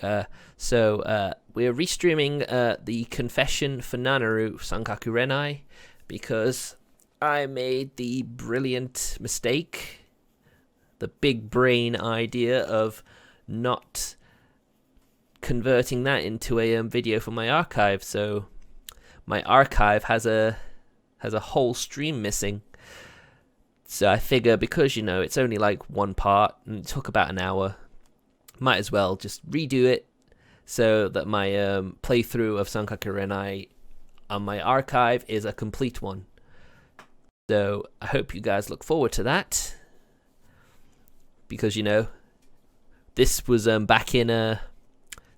We're restreaming the confession for Nanaru Sankaku Renai because I made the brilliant mistake, the big brain idea of not converting that into a video for my archive. So my archive has a whole stream missing. So I figure because, it's only like one part and it took about an hour, might as well just redo it so that my playthrough of Sankaku Renai on my archive is a complete one. So I hope you guys look forward to that. Because, this was back in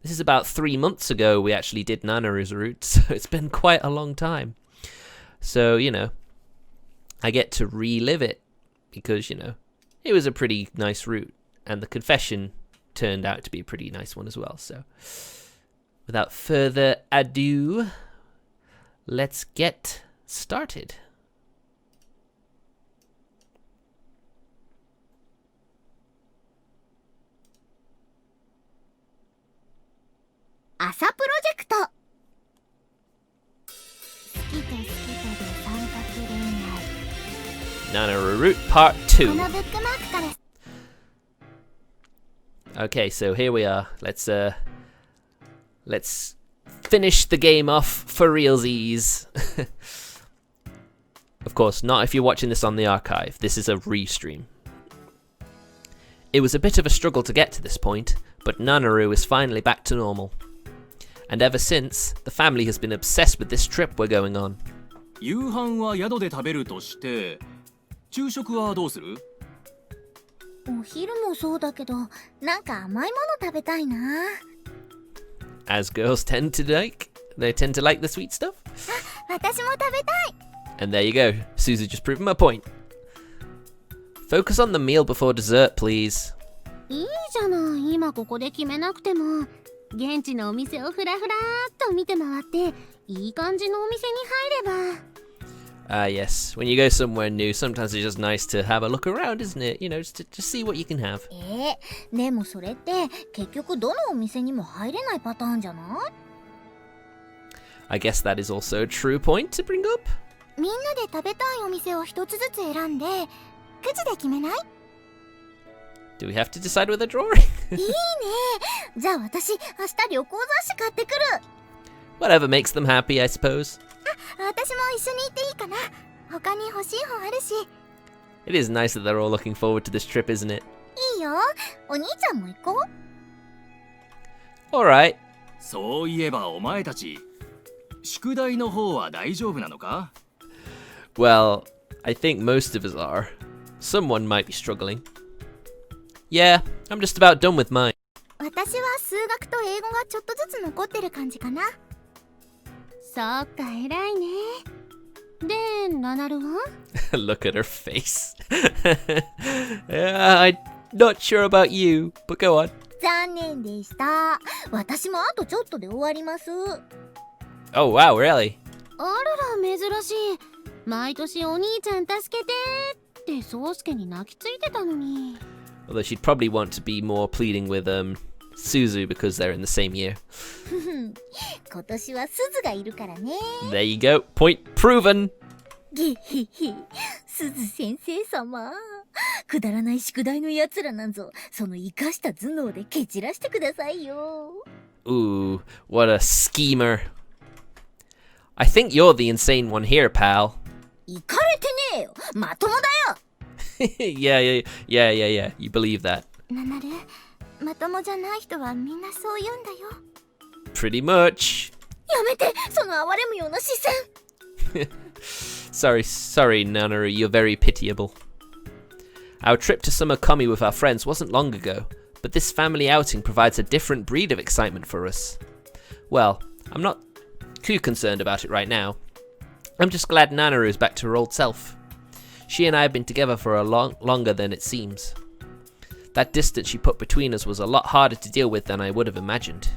this is about 3 months ago we actually did Nanaru's route, so it's been quite a long time. So, I get to relive it because, it was a pretty nice route, and the confession turned out to be a pretty nice one as well. So, without further ado, let's get started. Asa Project. Nanaru Route Part 2. Okay, so here we are. Let's finish the game off for realsies. Of course, not if you're watching this on the archive. This is a restream. It was a bit of a struggle to get to this point, but Nanaru is finally back to normal. And ever since, the family has been obsessed with this trip we're going on. 夕飯は宿で食べるとして、昼食はどうする？お昼もそうだけど、なんか甘いもの食べたいな。As girls tend to like the sweet stuff. あ、私も食べたい。 And there you go, Suzu just proved my point. Focus on the meal before dessert, please. いいじゃない、今ここで決めなくても。現地のお店をふらふらっと見て回って、いい感じのお店に入れば。Yes. When you go somewhere new, sometimes it's just nice to have a look around, isn't it? Just to see what you can have. でもそれって結局どのお店にも入れないパターンじゃない？ I guess that is also a true point to bring up. みんなで食べたいお店を一つずつ選んで、くじで決めない？ Do we have to decide with a drawing? いいね。じゃあ私、明日旅行雑誌買ってくる。Whatever makes them happy, I suppose. あ、私も一緒に行っていいかな。他に欲しい本あるし。It is nice that they're all looking forward to this trip, isn't it? いいよ。お兄ちゃんも行こう。Alright. そういえばお前たち、宿題の方は大丈夫なのか？ Well, I think most of us are. Someone might be struggling. Yeah, I'm just about done with mine. 私は数学と英語がちょっとずつ残ってる感じかな。そっか、偉いね。で、ナナルは？ Look at her face. I'm not sure about you, but go on. 残念でした。私もあとちょっとで終わります。Oh, wow, really? あらら、珍しい。毎年お兄ちゃん助けてって宗介に泣きついてたのに。Although she'd probably want to be more pleading with Suzu because they're in the same year. 今年はすずがいるからね。There you go. Point proven. げへへ、すず先生様。くだらない宿題のやつらなんぞ、その生かした頭脳で蹴散らしてくださいよ。Ooh, what a schemer. I think you're the insane one here, pal. イかれてねえよ。まともだよ。yeah. You believe that. ナナル、まともじゃない人はみんなそう言うんだよ。Pretty much. やめて、その哀れむような視線。sorry, Nanaru, you're very pitiable. Our trip to Summer Komi with our friends wasn't long ago, but this family outing provides a different breed of excitement for us. Well, I'm not too concerned about it right now. I'm just glad Nanaru is back to her old self. She and I have been together for a longer than it seems. That distance she put between us was a lot harder to deal with than I would have imagined.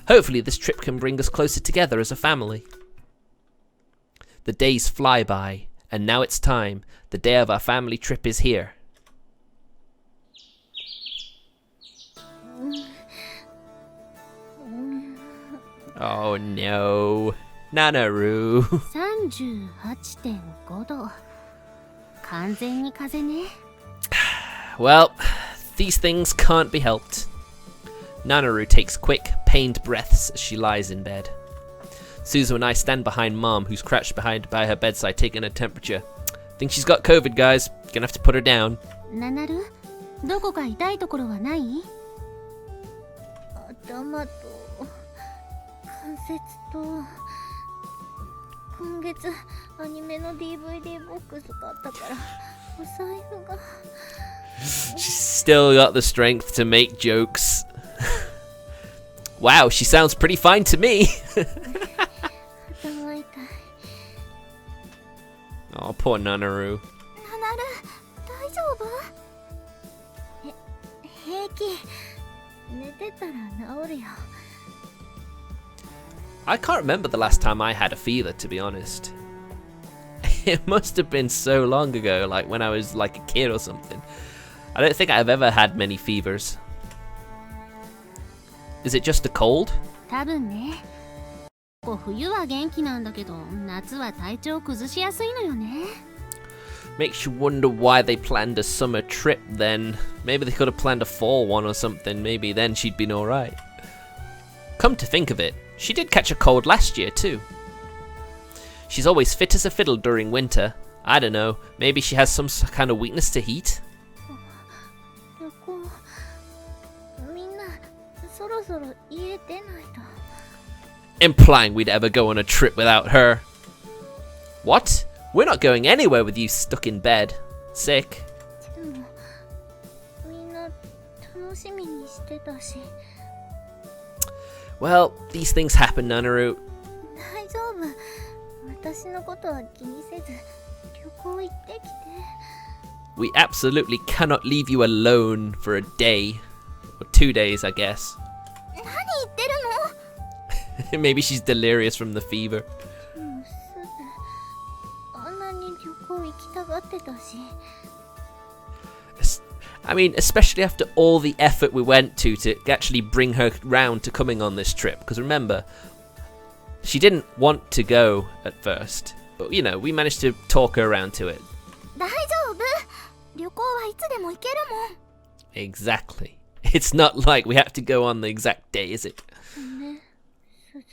Hopefully this trip can bring us closer together as a family. The days fly by, and now it's time. The day of our family trip is here. Oh no. Nanaru. 38.5 度。完全に風邪ね。Well, these things can't be helped. Nanaru takes quick, pained breaths as she lies in bed. Suzu and I stand behind Mom, who's crouched by her bedside taking her temperature. Think she's got COVID, guys. Gonna have to put her down. ナナル、どこか痛いところはない？頭と関節と今月アニメの DVD ボックス買ったからお財布が She's still got the strength to make jokes. Wow, she sounds pretty fine to me. 頭痛い。 Oh, poor Nanaru. ナナル、大丈夫？平気。寝てたら治るよ。I can't remember the last time I had a fever, to be honest. It must have been so long ago, like when I was like a kid or something. I don't think I've ever had many fevers. Is it just a cold? 多分ね。冬は元気なんだけど、夏は体調崩しやすいのよね。Makes you wonder why they planned a summer trip then. Maybe they could have planned a fall one or something. Maybe then she'd been alright. Come to think of it, she did catch a cold last year too. She's always fit as a fiddle during winter. I don't know, maybe she has some kind of weakness to heat? 旅行、みんなそろそろ家出ないと。Implying we'd ever go on a trip without her. What? We're not going anywhere with you stuck in bed. Sick. でもみんな楽しみにしてたし。Well, these things happen, Nanaru. 大丈夫。私のことは気にせず旅行行ってきて。We absolutely cannot leave you alone for a day. Or 2 days, I guess. 何言ってるの？ Maybe she's delirious from the fever. もうすぐあんなに旅行行きたがってたし。I mean, especially after all the effort we went to actually bring her round to coming on this trip. Because remember, she didn't want to go at first. But, you know, we managed to talk her around to it. 大丈夫。旅行はいつでも行けるもん。 Exactly. It's not like we have to go on the exact day, is it? ね、すず。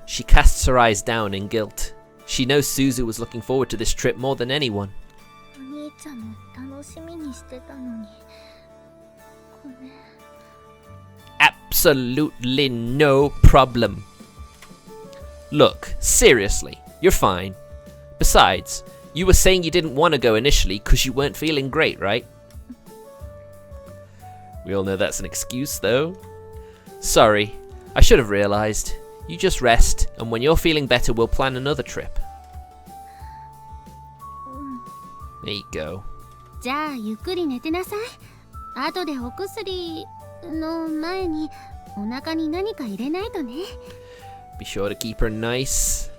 She casts her eyes down in guilt. She knows Suzu was looking forward to this trip more than anyone. お兄ちゃんも楽しみにしてたのに。ごめん。 Absolutely no problem. Look, seriously, you're fine. Besides, you were saying you didn't want to go initially because you weren't feeling great, right? We all know that's an excuse, though. Sorry, I should have realized. You just rest, and when you're feeling better, we'll plan another trip. There you go. じゃあゆっくり寝てなさい。後でお薬の前にお腹に何か入れないとね。Be sure to keep her nice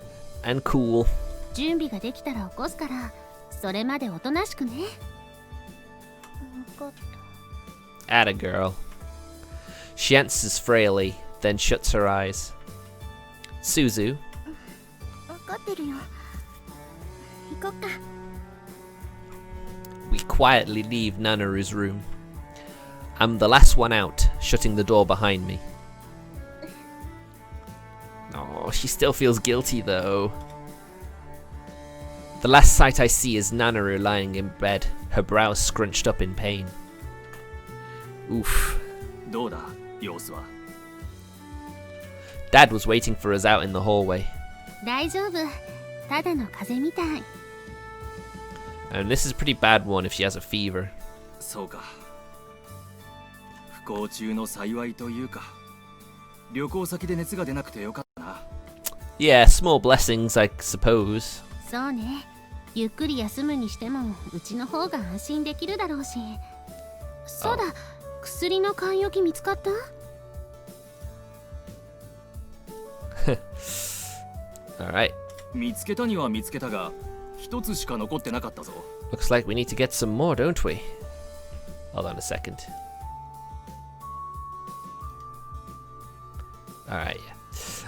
and cool. 準備ができたら起こすから、それまでおとなしくね。分かった。Atta girl. She answers frailly, then shuts her eyes. Suzu. 分かってるよ。行こっか。We quietly leave Nanaru's room. I'm the last one out, shutting the door behind me. Oh, she still feels guilty though. The last sight I see is Nanaru lying in bed, her brows scrunched up in pain. Oof. どうだ様子は。 Dad was waiting for us out in the hallway. 大丈夫。ただの風邪みたい。 And this is a pretty bad one if she has a fever. そうか。不幸中の幸いというか、旅行先で熱が出なくてよかったな。Yeah, small blessings, I suppose. そうね。ゆっくり休むにしてもうちの方が安心できるだろうし。そうだ、薬の買い置き見つかった？ Alright. 見つけたには見つけたが、一つしか残ってなかったぞ。 Looks like we need to get some more, don't we? Hold on a second. Alright, yeah.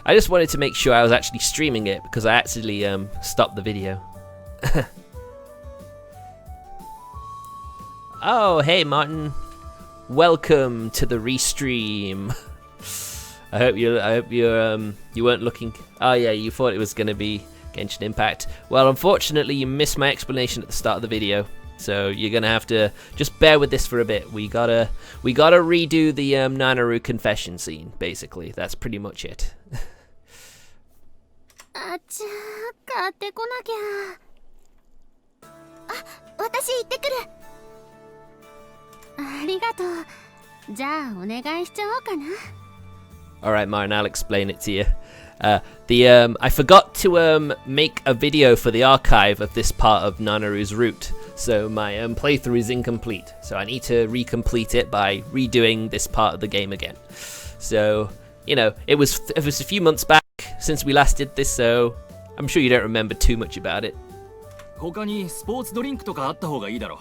I just wanted to make sure I was actually streaming it because I actually stopped the video. Oh, hey Martin. Welcome to the Restream. I hope you weren't looking. Oh yeah, you thought it was gonna be Genshin Impact. Well, unfortunately, you missed my explanation at the start of the video, so you're gonna have to just bear with this for a bit. We gotta redo the Nanaru confession scene. Basically, that's pretty much it. あちゃー、買ってこなきゃ。あ、私行ってくる。ありがとう。じゃあお願いしちゃおうかな。Alright, Martin, I'll explain it to you. I forgot to make a video for the archive of this part of Nanaru's route, so my playthrough is incomplete. So I need to recomplete it by redoing this part of the game again. So, you know, it was a few months back since we last did this, so I'm sure you don't remember too much about it. 他にスポーツドリンクとかあった方がいいだろ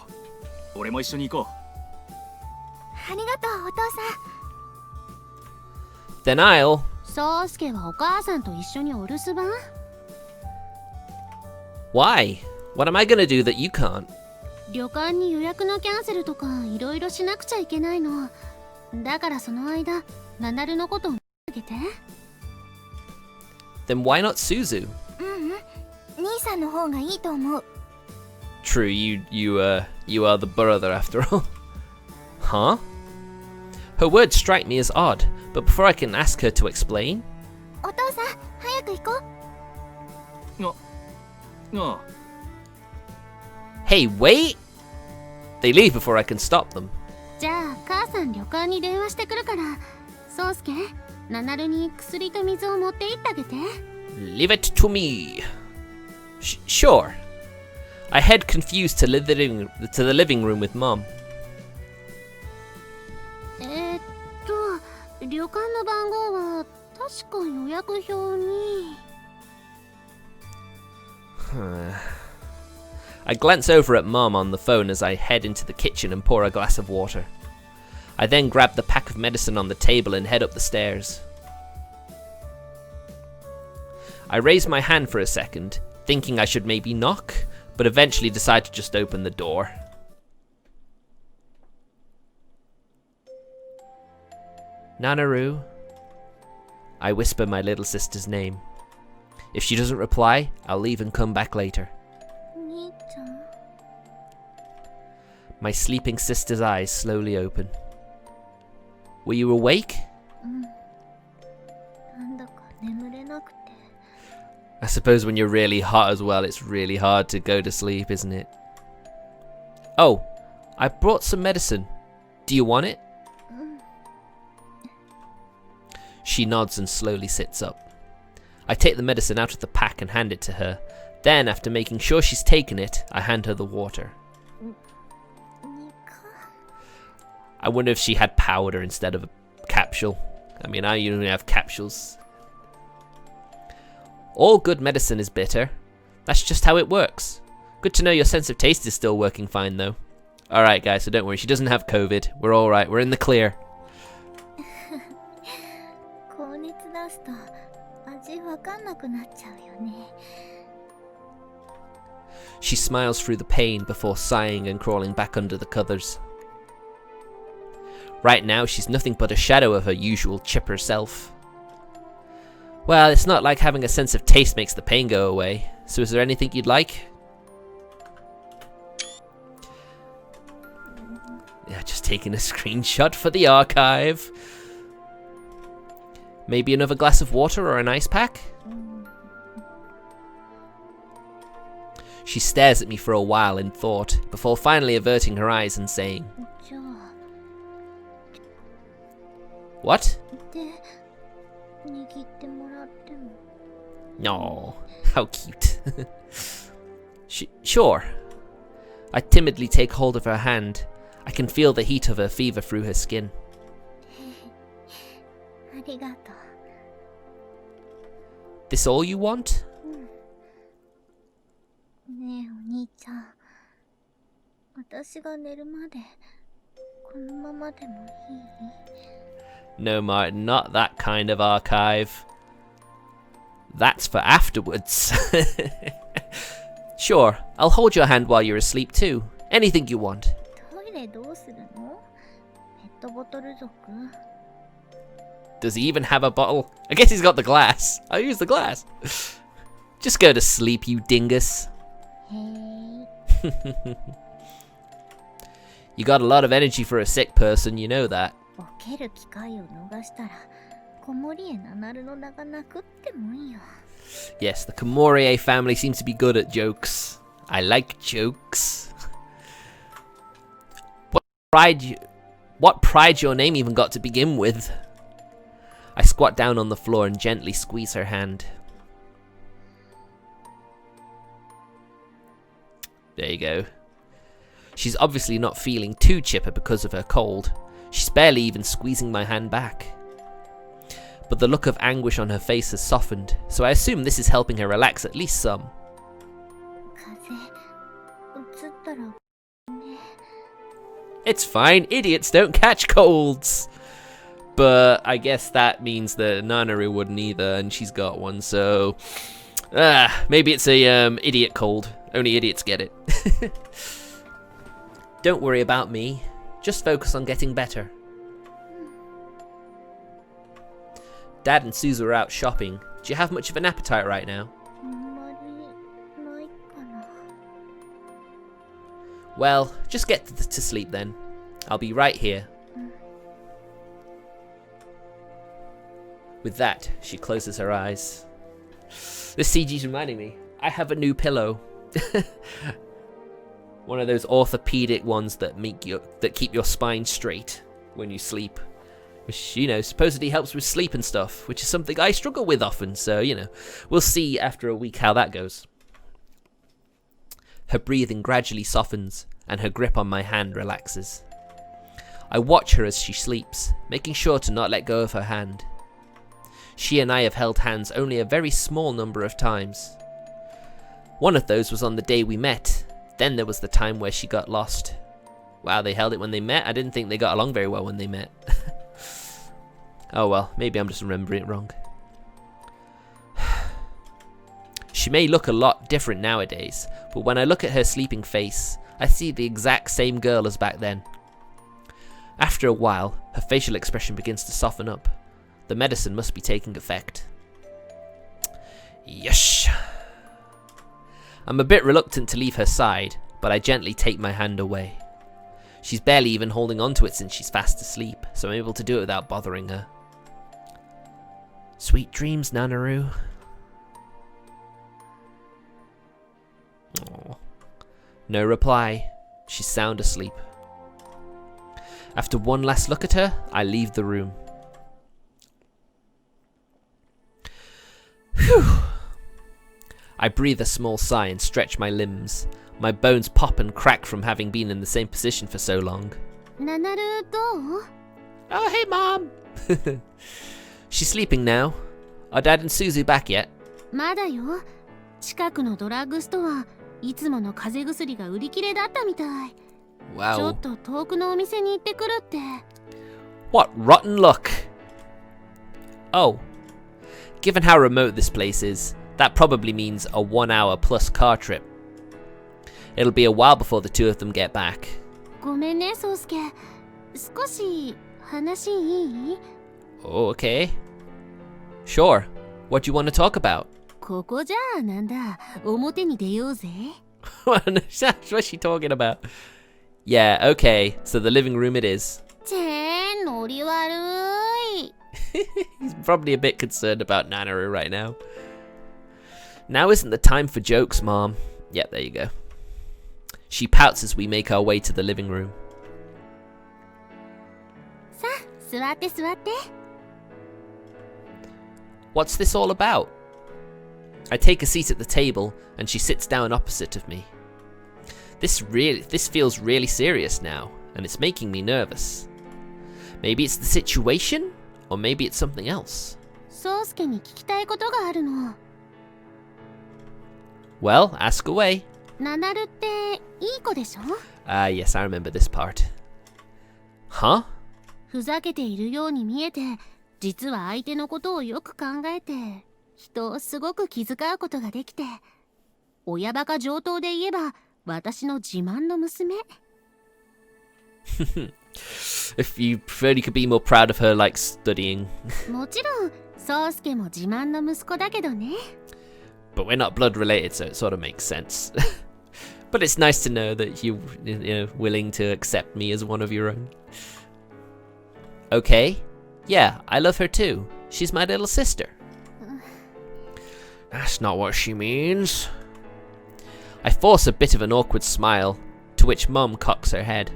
う。俺も一緒に行こう。ありがとう、お父さん。Then I'll... 宗介はお母さんと一緒にお留守番？ Why? What am I gonna do that you can't? 旅館に予約のキャンセルとかいろいろしなくちゃいけないの。だからその間、ナナルのことを見てあげて。Then why not Suzu? 兄さんの方がいいと思う。True, you are the brother after all. Huh? Her words strike me as odd, but before I can ask her to explain... お父さん、早く行こう。Hey, wait! They leave before I can stop them. じゃあ母さん旅館に電話してくるから、宗介、ナナルに薬と水を持って行ってあげて。Leave it to me. Sure. I head confused to the living room with Mom. 旅館の番号は確か予約表に。I glance over at Mom on the phone as I head into the kitchen and pour a glass of water. I then grab the pack of medicine on the table and head up the stairs. I raise my hand for a second, thinking I should maybe knock, but eventually decide to just open the door. Nanaru. I whisper my little sister's name. If she doesn't reply, I'll leave and come back later. My sleeping sister's eyes slowly open. Were you awake? I suppose when you're really hot as well, it's really hard to go to sleep, isn't it? Oh, I brought some medicine. Do you want it? She nods and slowly sits up. I take the medicine out of the pack and hand it to her. Then, after making sure she's taken it, I hand her the water. I wonder if she had powder instead of a capsule. I mean, I usually have capsules. All good medicine is bitter. That's just how it works. Good to know your sense of taste is still working fine, though. Alright, guys, so don't worry. She doesn't have COVID. We're alright. We're in the clear. She smiles through the pain before sighing and crawling back under the covers. Right now, she's nothing but a shadow of her usual chipper self. Well, it's not like having a sense of taste makes the pain go away. So is there anything you'd like? Yeah, just taking a screenshot for the archive. Maybe another glass of water or an ice pack? She stares at me for a while in thought, before finally averting her eyes and saying, What? No, how cute. Sure. I timidly take hold of her hand. I can feel the heat of her fever through her skin. This all you want? No, Martin, not that kind of archive. That's for afterwards. Sure, I'll hold your hand while you're asleep too. Anything you want. トイレどうするの？ペットボトル族。 Does he even have a bottle? I guess he's got the glass. I'll use the glass. Just go to sleep, you dingus. へー。 You got a lot of energy for a sick person, you know that. ボケる機会を逃したら、子守へナナルの名がなくってもんよ。 Yes, the Komorie family seems to be good at jokes. I like jokes. What pride your name even got to begin with? I squat down on the floor and gently squeeze her hand. There you go. She's obviously not feeling too chipper because of her cold. She's barely even squeezing my hand back. But the look of anguish on her face has softened, so I assume this is helping her relax at least some. 風邪うつったらね。 It's fine, idiots don't catch colds! But I guess that means that Nanaru wouldn't either, and she's got one, so... maybe it's a idiot cold. Only idiots get it. Don't worry about me. Just focus on getting better. Dad and Suzu are out shopping. Do you have much of an appetite right now? あんまりないかな。 Well, just get to sleep then. I'll be right here. With that, she closes her eyes. This CG's reminding me. I have a new pillow. One of those orthopedic ones that keep your spine straight when you sleep. Which, you know, supposedly helps with sleep and stuff, which is something I struggle with often, so, you know, we'll see after a week how that goes. Her breathing gradually softens, and her grip on my hand relaxes. I watch her as she sleeps, making sure to not let go of her hand. She and I have held hands only a very small number of times. One of those was on the day we met, then there was the time where she got lost. Wow, they held it when they met? I didn't think they got along very well when they met. Oh well, maybe I'm just remembering it wrong. She may look a lot different nowadays, but when I look at her sleeping face, I see the exact same girl as back then. After a while, her facial expression begins to soften up. The medicine must be taking effect. Yes. I'm a bit reluctant to leave her side, but I gently take my hand away. She's barely even holding on to it since she's fast asleep, so I'm able to do it without bothering her. Sweet dreams, Nanaru. Aww. No reply. She's sound asleep. After one last look at her, I leave the room. Phew. I breathe a small sigh and stretch my limbs. My bones pop and crack from having been in the same position for so long. ナナルどう？ Oh, hey, Mom! She's sleeping now. Are Dad and Suzu back yet? まだよ。近くのドラッグストア、いつもの風邪薬が売り切れだったみたい。ちょ Wow. っと遠くのお店に行ってくるって。 What rotten luck! Oh. Given how remote this place is, that probably means a 1 hour plus car trip. It'll be a while before the two of them get back. ごめんね、ソウスケ。少し話いい？ Oh, okay. Sure. What do you want to talk about? ここじゃあなんだ。表に出ようぜ。What's she talking about? Yeah, okay. So the living room it is. チェーン、ノリ悪い。 He's probably a bit concerned about Nanaru right now. Now isn't the time for jokes, Mom. Yeah, there you go. She pouts as we make our way to the living room. さあ、座って座って。 What's this all about? I take a seat at the table and she sits down opposite of me. This feels really serious now, and it's making me nervous. Maybe it's the situation, or maybe it's something else. ソウスケに聞きたいことがあるの。 Well, ask away. ナナルっていい子でしょ？ Yes, I remember this part. Huh? ふざけているように見えて、実は相手のことをよく考えて、人をすごく気遣うことができて、親バカ上等で言えば私の自慢の娘。If you preferred, you could be more proud of her, like studying. もちろん、宗介も自慢の息子だけどね。But we're not blood related, so it sort of makes sense. But it's nice to know that you're willing to accept me as one of your own. Okay. Yeah, I love her too. She's my little sister. That's not what she means. I force a bit of an awkward smile, to which Mum cocks her head.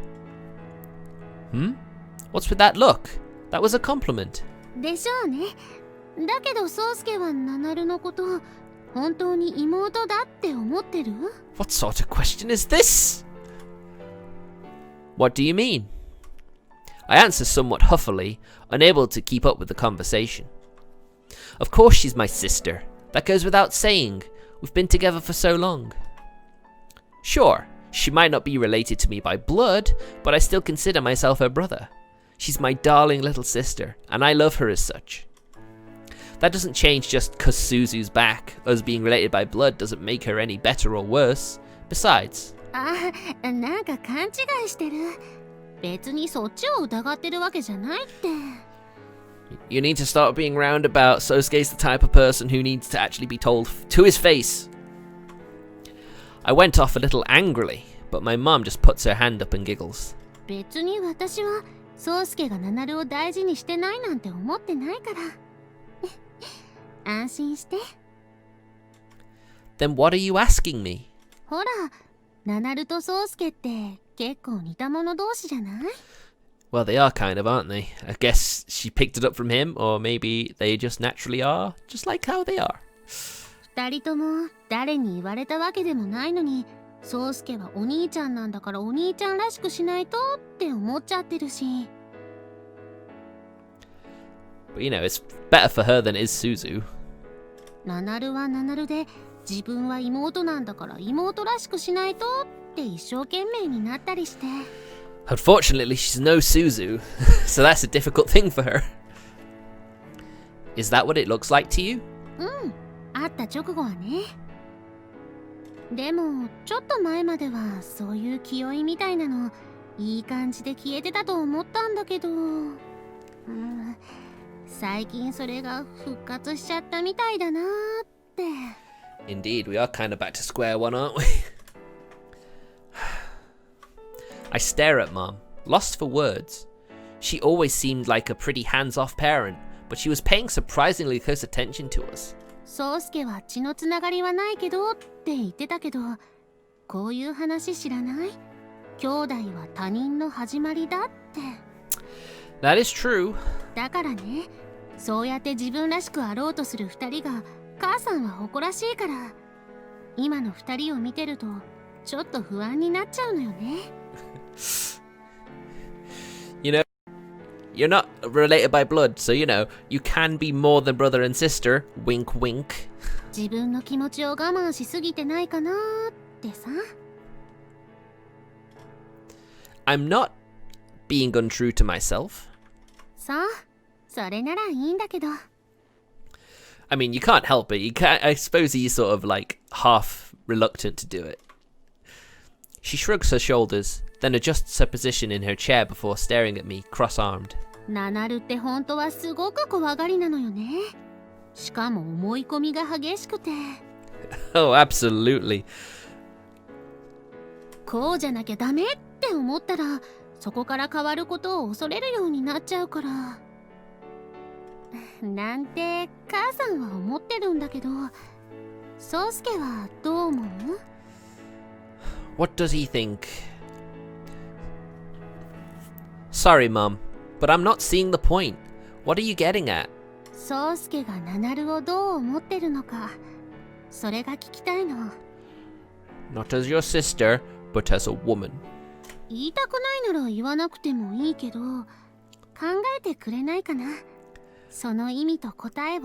What's with that look? That was a compliment. でしょうね。だけど宗介はナナルのこと、本当に妹だって思ってる？ What sort of question is this? What do you mean? I answer somewhat huffily, unable to keep up with the conversation. Of course she's my sister. That goes without saying. We've been together for so long. Sure, she might not be related to me by blood, but I still consider myself her brother. She's my darling little sister, and I love her as such. That doesn't change just 'cause Suzu's back. Us being related by blood doesn't make her any better or worse. Besides... なんか勘違いしてる。別にそっちを疑ってるわけじゃないって。You need to start being roundabout. Sosuke's the type of person who needs to actually be told to his face. I went off a little angrily, but my mom just puts her hand up and giggles. 別に私は宗介がナナルを大事にしてないなんて思ってないから。安心して。Then what are you asking me? ほら、ナナルと宗介って結構似た者同士じゃない？ Well, they are kind of, aren't they? I guess she picked it up from him, or maybe they just naturally are, just like how they are. 二人とも誰に言われたわけでもないのに、宗介はお兄ちゃんなんだからお兄ちゃんらしくしないとって思っちゃってるし。But you know, it's better for her than it is Suzu. ナナルはナナルで、自分は妹なんだから妹らしくしないとって一生懸命になったりして。Unfortunately, she's no Suzu, so that's a difficult thing for her. Is that what it looks like to you? 会った直後はね。でもちょっと前まではそういう気負いみたいなのいい感じで消えてたと思ったんだけど、最近それが復活しちゃったみたいだなって。Indeed, we are kind of back to square one, aren't we? I stare at Mom, lost for words. She always seemed like a pretty hands-off parent, but she was paying surprisingly close attention to us. 宗介は血のつながりはないけどって言ってたけど、こういう話知らない？兄弟は他人の始まりだって。That is true. だからね、そうやって自分らしくあろうとする二人が、母さんは誇らしいから、今の二人を見てるとちょっと不安になっちゃうのよね。You know, you're not related by blood, so you know, you can be more than brother and sister. Wink, wink. 自分の気持ちを我慢しすぎてないかなってさ。I'm not being untrue to myself. そう、それならいいんだけど。I mean, you can't help it. You can't. I suppose he's sort of like half reluctant to do it. She shrugs her shoulders, then adjusts her position in her chair before staring at me, cross-armed. ナナルって本当はすごく怖がりなのよね。しかも思い込みが激しくて。Oh, absolutely. こうじゃなきゃダメって思ったら、そこから変わることを恐れるようになっちゃうから。なんて母さんは思ってるんだけど、宗介はどう思う？ What does he think? Sorry, Mum, but I'm not seeing the point. What are you getting at? 宗介がナナルをどう思ってるのか、それが聞きたいの。Not as your sister, but as a woman. 言いたくないなら言わなくてもいいけど、考えてくれないかな。その意味と答えを。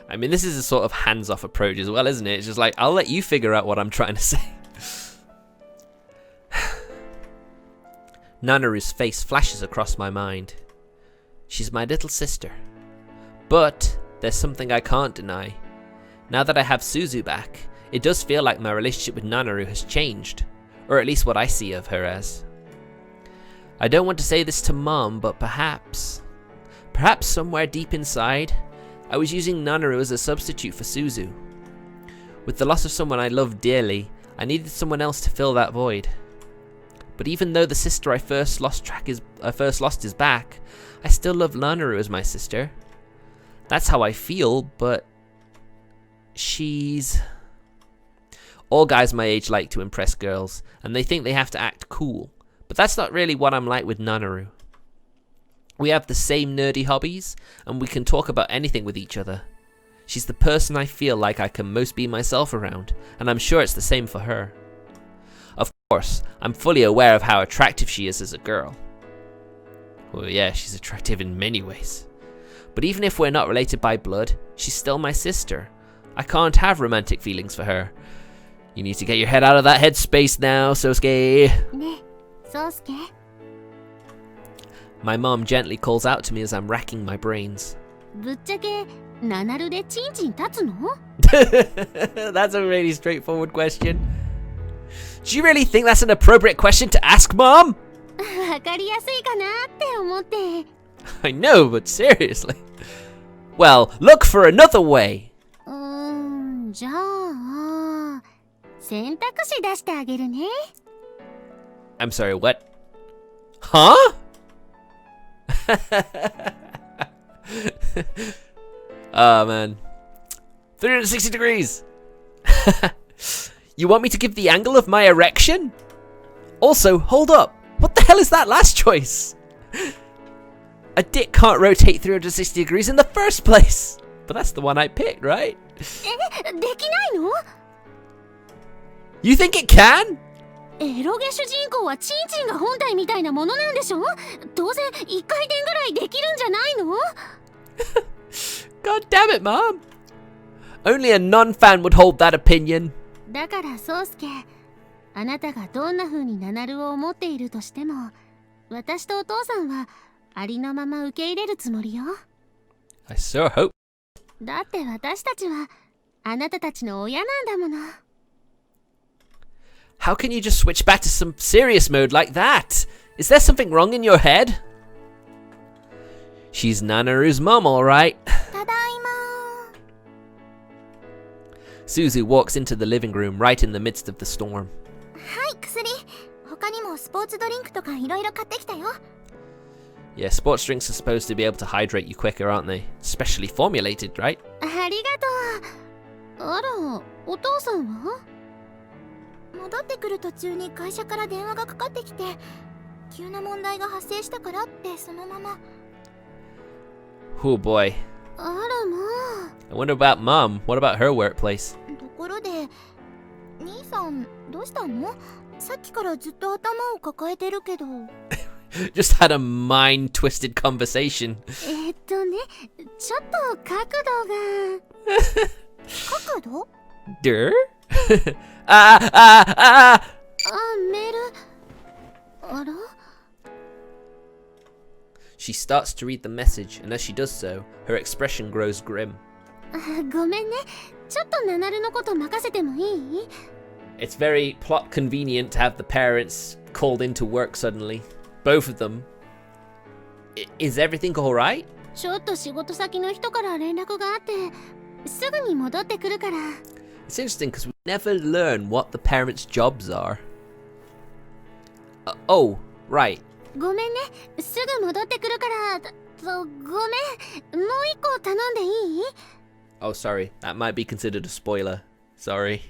I mean, this is a sort of hands-off approach as well, isn't it? It's just like, I'll let you figure out what I'm trying to say. Nanaru's face flashes across my mind. She's my little sister. But there's something I can't deny. Now that I have Suzu back, it does feel like my relationship with Nanaru has changed, or at least what I see of her as. I don't want to say this to Mom, but perhaps somewhere deep inside, I was using Nanaru as a substitute for Suzu. With the loss of someone I loved dearly, I needed someone else to fill that void. But even though the sister I first lost is back, I still love Nanaru as my sister. That's how I feel, but she's... All guys my age like to impress girls, and they think they have to act cool. But that's not really what I'm like with Nanaru. We have the same nerdy hobbies, and we can talk about anything with each other. She's the person I feel like I can most be myself around, and I'm sure it's the same for her. Of course, I'm fully aware of how attractive she is as a girl. Well, yeah, she's attractive in many ways. But even if we're not related by blood, she's still my sister. I can't have romantic feelings for her. You need to get your head out of that headspace now, Sosuke. Ne, Sosuke. My mom gently calls out to me as I'm racking my brains. ぶっちゃけ、ナナルでチンチン立つの? That's a really straightforward question. Do you really think that's an appropriate question to ask, Mom? わかりやすいかなって思って。I know, but seriously. Well, look for another way. じゃあ、選択肢出してあげるね。I'm sorry, what? Huh? Oh man. 360 degrees! You want me to give the angle of my erection? Also, hold up. What the hell is that last choice? A dick can't rotate 360 degrees in the first place. But that's the one I picked, right? できないの? You think it can? エロゲ主人公はチンチンが本体みたいなものなんでしょ? 当然一回転ぐらいできるんじゃないの? God damn it, Mom. Only a non-fan would hold that opinion. だから宗介、あなたがどんな風にナナルを思っているとしても、私とお父さんはありのまま受け入れるつもりよ。I so hope. だって私たちはあなたたちの親なんだもの。How can you just switch back to some serious mode like that? Is there something wrong in your head? She's Nanaru's mom, alright. ただいま。Suzu walks into the living room right in the midst of the storm. はい、薬。他にもスポーツドリンクとかいろいろ買ってきたよ。Yeah, sports drinks are supposed to be able to hydrate you quicker, aren't they? Specially formulated, right? ありがとう。あら、お父さんは？戻ってくる途中に会社から電話がかかってきて、急な問題が発生したからってそのまま。Oh boy. あらまあ。I wonder about Mom. What about her workplace? ところで、兄さんどうしたの？さっきからずっと頭を抱えてるけど。Just had a mind-twisted conversation. ね、ちょっと角度が。角度？ Der? メール。あら？ She starts to read the message, and as she does so, her expression grows grim. ごめんね。ちょっとナナルのこと任せてもいい？ It's very plot convenient to have the parents called into work suddenly. Both of them. Is everything alright? ちょっと仕事先の人から連絡があって、すぐに戻ってくるから。It's interesting because we never learn what the parents' jobs are. Oh, right. ごめんね。すぐ戻ってくるから。ごめん。もう一個頼んでいい？ Oh, sorry. That might be considered a spoiler. Sorry.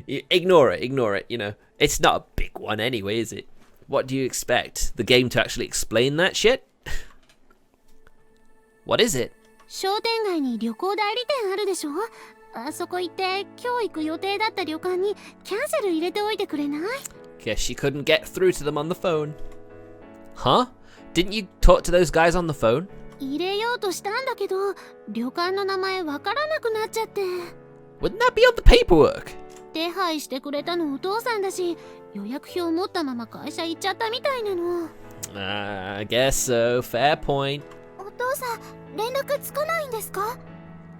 Ignore it. You know, it's not a big one anyway, is it? What do you expect? The game to actually explain that shit? What is it? 商店街に旅行代理店あるでしょ？あそこ行って今日行く予定だった旅館にキャンセル入れておいてくれない？ Guess she couldn't get through to them on the phone. Huh? Didn't you talk to those guys on the phone? 入れようとしたんだけど、旅館の名前わからなくなっちゃって。Wouldn't that be on the paperwork? で手配してくれたのお父さんだし、予約表持ったまま会社行っちゃったみたいなの。I guess so. Fair point. お父さん、連絡つかないんですか？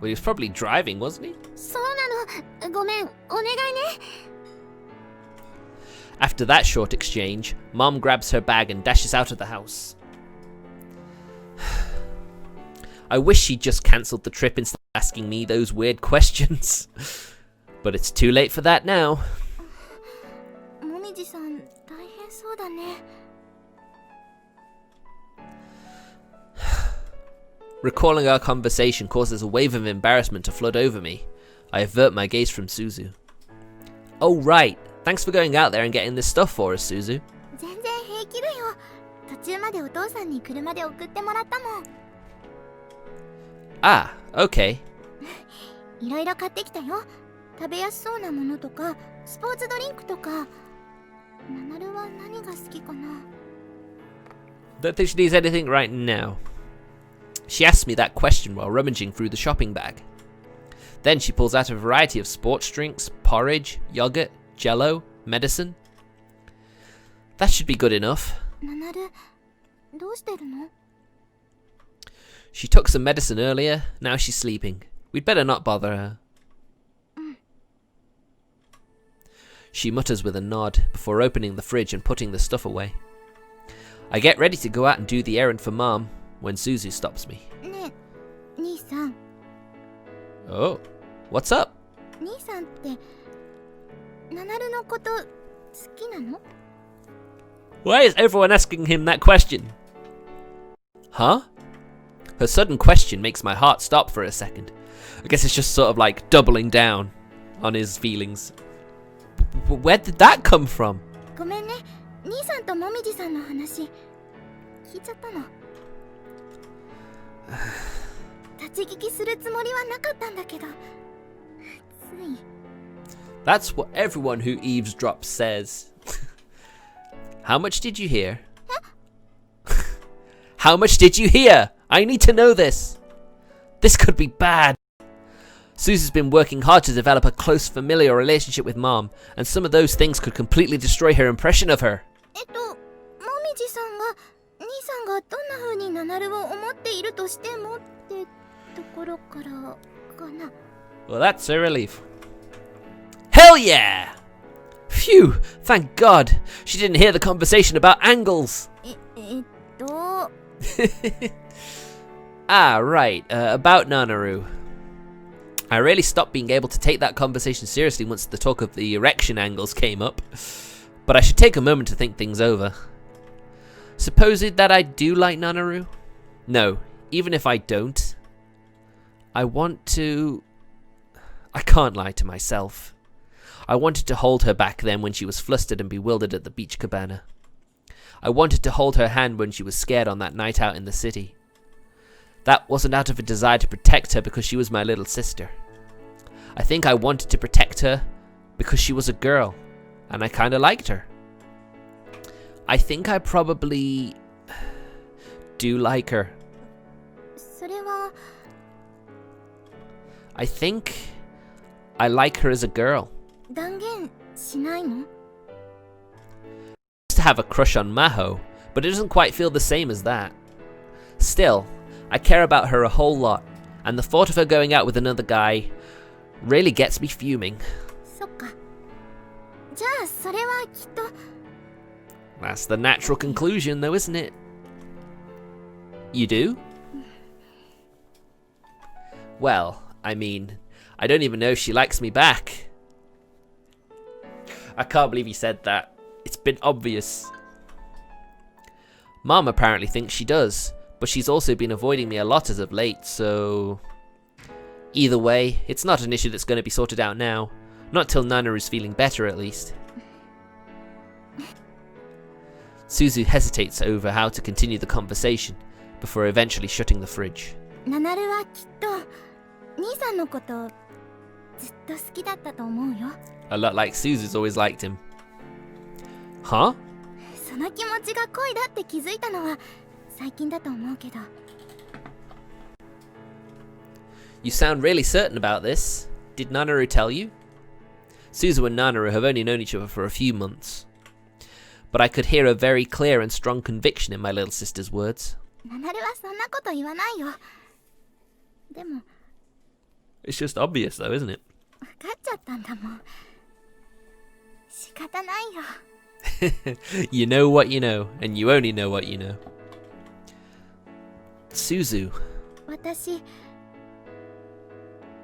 Well, he was probably driving, wasn't he? そうなの。ごめん、お願いね。After that short exchange, Mom grabs her bag and dashes out of the house. I wish she'd just cancelled the trip instead of asking me those weird questions. But it's too late for that now. もみじさん、大変そうだね。Recalling our conversation causes a wave of embarrassment to flood over me. I avert my gaze from Suzu. Oh right, thanks for going out there and getting this stuff for us, Suzu. 全然平気だよ。途中までお父さんに車で送ってもらったもん。Ah, okay. いろいろ買ってきたよ。食べやすそうなものとか、スポーツドリンクとか。ナナルは何が好きかな？ Don't think she needs anything right now. She asks me that question while rummaging through the shopping bag. Then she pulls out a variety of sports drinks, porridge, yogurt, jello, medicine. That should be good enough. ナナル、どうしてるの？ She took some medicine earlier, now she's sleeping. We'd better not bother her. She mutters with a nod before opening the fridge and putting the stuff away. I get ready to go out and do the errand for Mom when Suzu stops me. ねえ、兄さん。 Oh, what's up? 兄さんって、ナナルのこと好きなの？ Why is everyone asking him that question? Huh? Her sudden question makes my heart stop for a second. I guess it's just sort of like doubling down on his feelings. Where did that come from? ごめんね、兄さんともみじさんの話聞いちゃったの。立ち聞きするつもりはなかったんだけど、つい。That's what everyone who eavesdrops says. How much did you hear? How much did you hear? I need to know this. This could be bad. Suzu's been working hard to develop a close familial relationship with Mom, and some of those things could completely destroy her impression of her. もみじさんが、兄さんがどんな風にナナルを思っているとしてもってところからかな。Well, that's a relief. Hell yeah! Phew, thank God. She didn't hear the conversation about angles. Ah, right, about Nanaru. I really stopped being able to take that conversation seriously once the talk of the erection angles came up. But I should take a moment to think things over. Supposed that I do like Nanaru? No, even if I don't. I want to... I can't lie to myself. I wanted to hold her back then when she was flustered and bewildered at the beach cabana. I wanted to hold her hand when she was scared on that night out in the city. That wasn't out of a desire to protect her because she was my little sister. I think I wanted to protect her because she was a girl, and I kinda liked her. I think I probably do like her. それは I think I like her as a girl. 断言しないの？ I used to have a crush on Maho, but it doesn't quite feel the same as that. Still, I care about her a whole lot, and the thought of her going out with another guy really gets me fuming. そっか。じゃあそれはきっと。 That's the natural conclusion though, isn't it? You do? Well, I mean, I don't even know if she likes me back. I can't believe he said that. It's been obvious. Mom apparently thinks she does, but she's also been avoiding me a lot as of late, so... Either way, it's not an issue that's going to be sorted out now. Not till Nanaru's feeling better, at least. Suzu hesitates over how to continue the conversation, before eventually shutting the fridge. ナナルはきっと兄さんのことずっと好きだったと思うよ。 A lot like Suzu's always liked him. Huh? その気持ちが恋だって気づいたのは最近だと思うけど。 You sound really certain about this. Did Nanaru tell you? Suzu and Nanaru have only known each other for a few months. But I could hear a very clear and strong conviction in my little sister's words. ナナルはそんなこと言わないよ。でも、 It's just obvious though, isn't it? 分かっちゃったんだもん。仕方ないよ。You know what you know, and you only know what you know. Suzu. 私、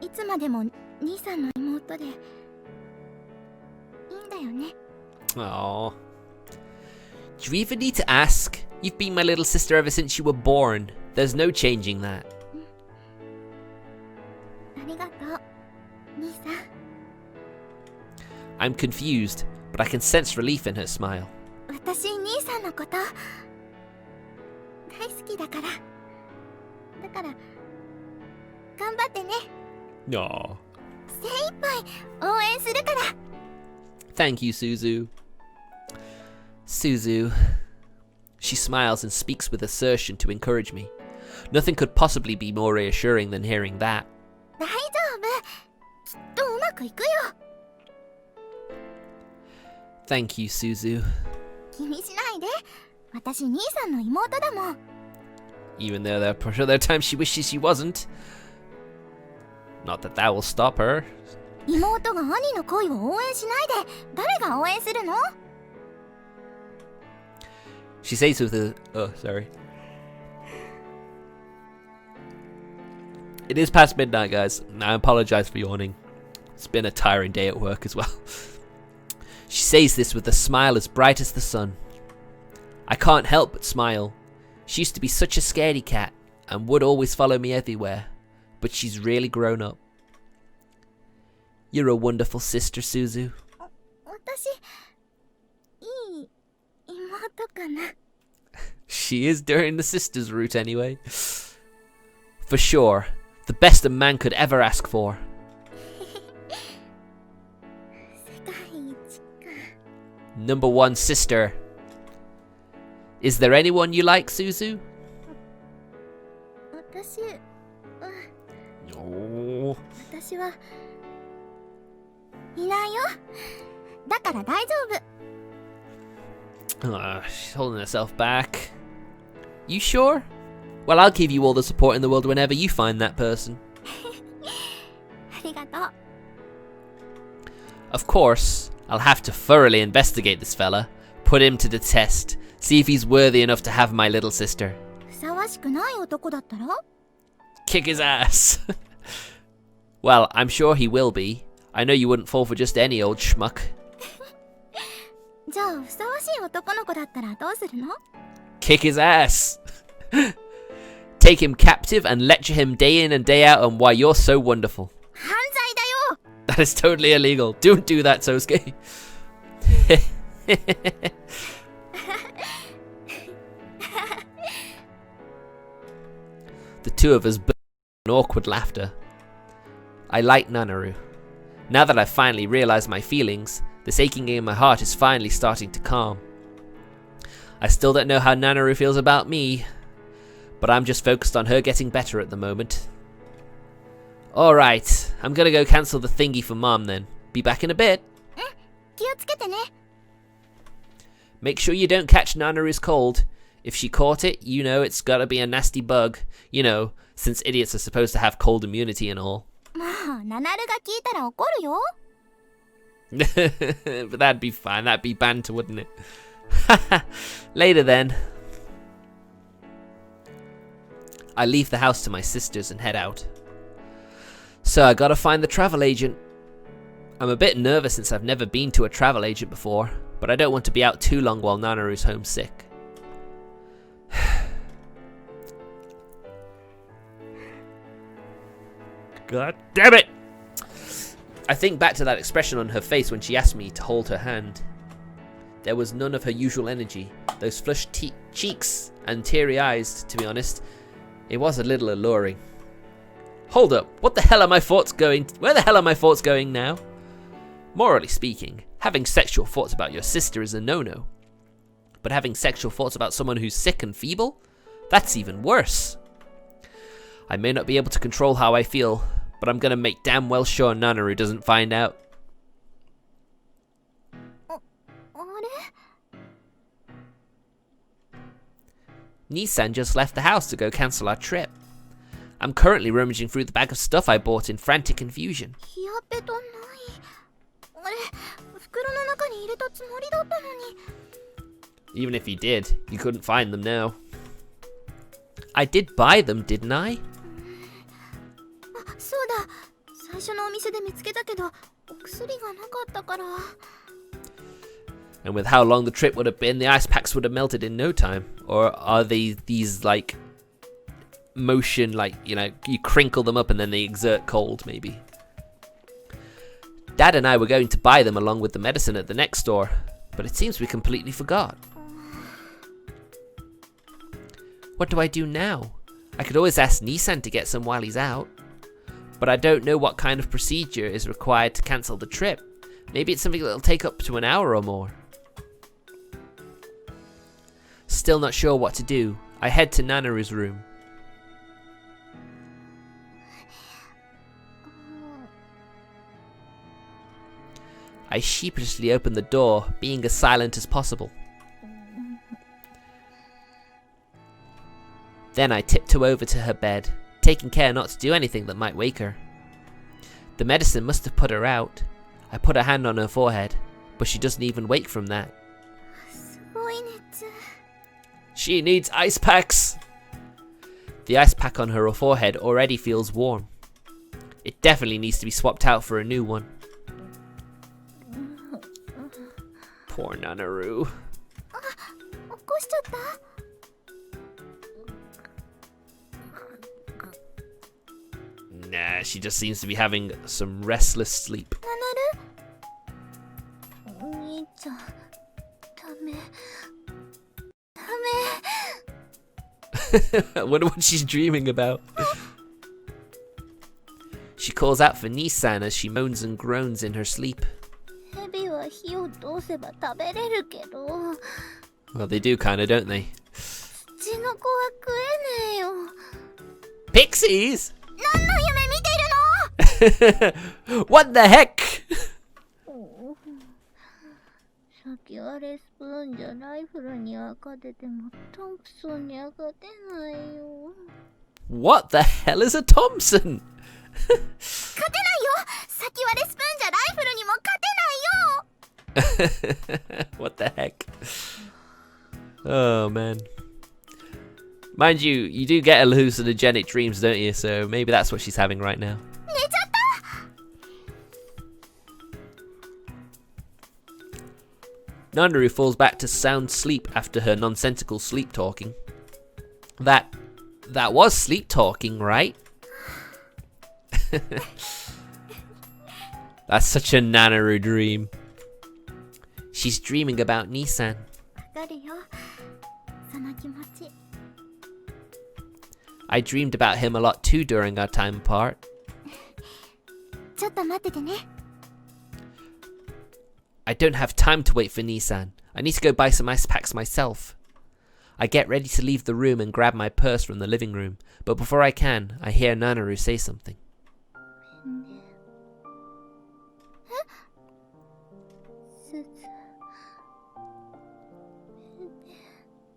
いつまでも兄さんの妹でいいんだよね。 Aww. Do you even need to ask? You've been my little sister ever since you were born. There's no changing that. ありがとう、兄さん。 I'm confused, but I can sense relief in her smile. 私、兄さんのこと大好きだから。だから、頑張ってね。 Aww. 精一杯応援するから。 Thank you, Suzu. Suzu. She smiles and speaks with assertion to encourage me. Nothing could possibly be more reassuring than hearing that. 大丈夫。きっとうまくいくよ。 Thank you, Suzu. 気にしないで。私、兄さんの妹だもん。 Even though there are times she wishes she wasn't. Not that that will stop her. 妹が兄の恋を応援しないで誰が応援するの？ She says with a... Oh, sorry. It is past midnight, guys. I apologize for yawning. It's been a tiring day at work as well. She says this with a smile as bright as the sun. I can't help but smile. She used to be such a scaredy cat and would always follow me everywhere. But she's really grown up. You're a wonderful sister, Suzu. 私、いい妹かな。 She is doing the sister's route anyway. For sure. The best a man could ever ask for. 世界一か。 Number one sister. Is there anyone you like, Suzu? 私は、 Oh. 私はいないよ。だから大丈夫。 She's holding herself back. You sure? Well, I'll give you all the support in the world whenever you find that person. ありがとう。 Of course, I'll have to thoroughly investigate this fella, put him to the test, see if he's worthy enough to have my little sister. ふさわしくない男だったら？ Kick his ass. Well, I'm sure he will be. I know you wouldn't fall for just any old schmuck. じゃあふさわしい男の子だったらどうするの？ Kick his ass. Take him captive and lecture him day in and day out on why you're so wonderful. 犯罪だよ。 That is totally illegal. Don't do that, Sosuke. The two of us burst in awkward laughter. I like Nanaru. Now that I've finally realized my feelings, this aching in my heart is finally starting to calm. I still don't know how Nanaru feels about me, but I'm just focused on her getting better at the moment. Alright, I'm gonna go cancel the thingy for Mom then. Be back in a bit. 気をつけてね。 Make sure you don't catch Nanaru's cold. If she caught it, you know it's gotta be a nasty bug. You know, since idiots are supposed to have cold immunity and all. まあ、ナナルが聞いたら怒るよ。 But that'd be fine. That'd be banter, wouldn't it? Later then. I leave the house to my sisters and head out. So I gotta find the travel agent. I'm a bit nervous since I've never been to a travel agent before, but I don't want to be out too long while Nanaru's homesick. God damn it! I think back to that expression on her face when she asked me to hold her hand. There was none of her usual energy, those flushed cheeks and teary eyes, to be honest. It was a little alluring. Hold up, what the hell are my thoughts going? Where the hell are my thoughts going now? Morally speaking, having sexual thoughts about your sister is a no-no. But having sexual thoughts about someone who's sick and feeble? That's even worse. I may not be able to control how I feel, but I'm gonna make damn well sure Nanaru doesn't find out. Nissan just left the house to go cancel our trip. I'm currently rummaging through the bag of stuff I bought in frantic confusion. キアペトない。あれ、袋の中に入れたつもりだったのに。 Even if you did, you couldn't find them now. I did buy them, didn't I? あ、そうだ。最初のお店で見つけたけど、お薬がなかったから。 And with how long the trip would have been, the ice packs would have melted in no time. Or are they these like motion, like, you know, you crinkle them up and then they exert cold, maybe? Dad and I were going to buy them along with the medicine at the next store, but it seems we completely forgot. What do I do now? I could always ask Nissan to get some while he's out. But I don't know what kind of procedure is required to cancel the trip. Maybe it's something that'll take up to an hour or more. Still not sure what to do. I head to Nanaru's room. I sheepishly open the door, being as silent as possible. Then I tiptoe over to her bed, taking care not to do anything that might wake her. The medicine must have put her out. I put a hand on her forehead, but she doesn't even wake from that. すごい熱。 She needs ice packs! The ice pack on her forehead already feels warm. It definitely needs to be swapped out for a new one. Poor Nanaru. 起こしちゃった？ Nah, she just seems to be having some restless sleep. ナナル？お兄ちゃん、ダメ。ダメ。 I wonder what she's dreaming about. She calls out for Nissan as she moans and groans in her sleep. ヘビは火を通せば食べれるけど。 Well, they do kinda, don't they? 土の子は食えねえよ。 Pixies? 何の夢見てるの？ What the heck? さっきはレスプーンじゃライフルには勝ててもトンプソンには勝てないよ。 What the hell is a Thompson? 勝てないよ。さっきはレスプーンじゃライフルにも勝てないよ。 What the heck? Oh man. Mind you, you do get hallucinogenic dreams, don't you? So maybe that's what she's having right now. 寝ちゃった。 Nanaru falls back to sound sleep after her nonsensical sleep talking. That was sleep talking, right? That's such a Nanaru dream. She's dreaming about Nissan. わかるよ。その気持ち。 I dreamed about him a lot too during our time apart. ちょっと待っててね。 I don't have time to wait for Nissan. I need to go buy some ice packs myself. I get ready to leave the room and grab my purse from the living room, but before I can, I hear Nanaru say something.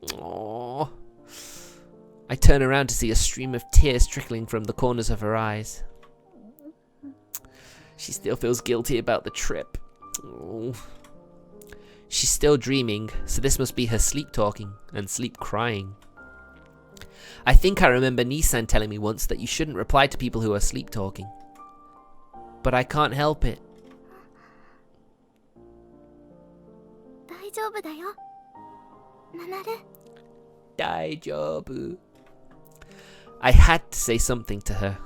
Aww. I turn around to see a stream of tears trickling from the corners of her eyes. She still feels guilty about the trip. Oh. She's still dreaming, so this must be her sleep talking and sleep crying. I think I remember Nissan telling me once that you shouldn't reply to people who are sleep talking. But I can't help it. 大丈夫だよ。ナナル。 Daijobu. I had to say something to her.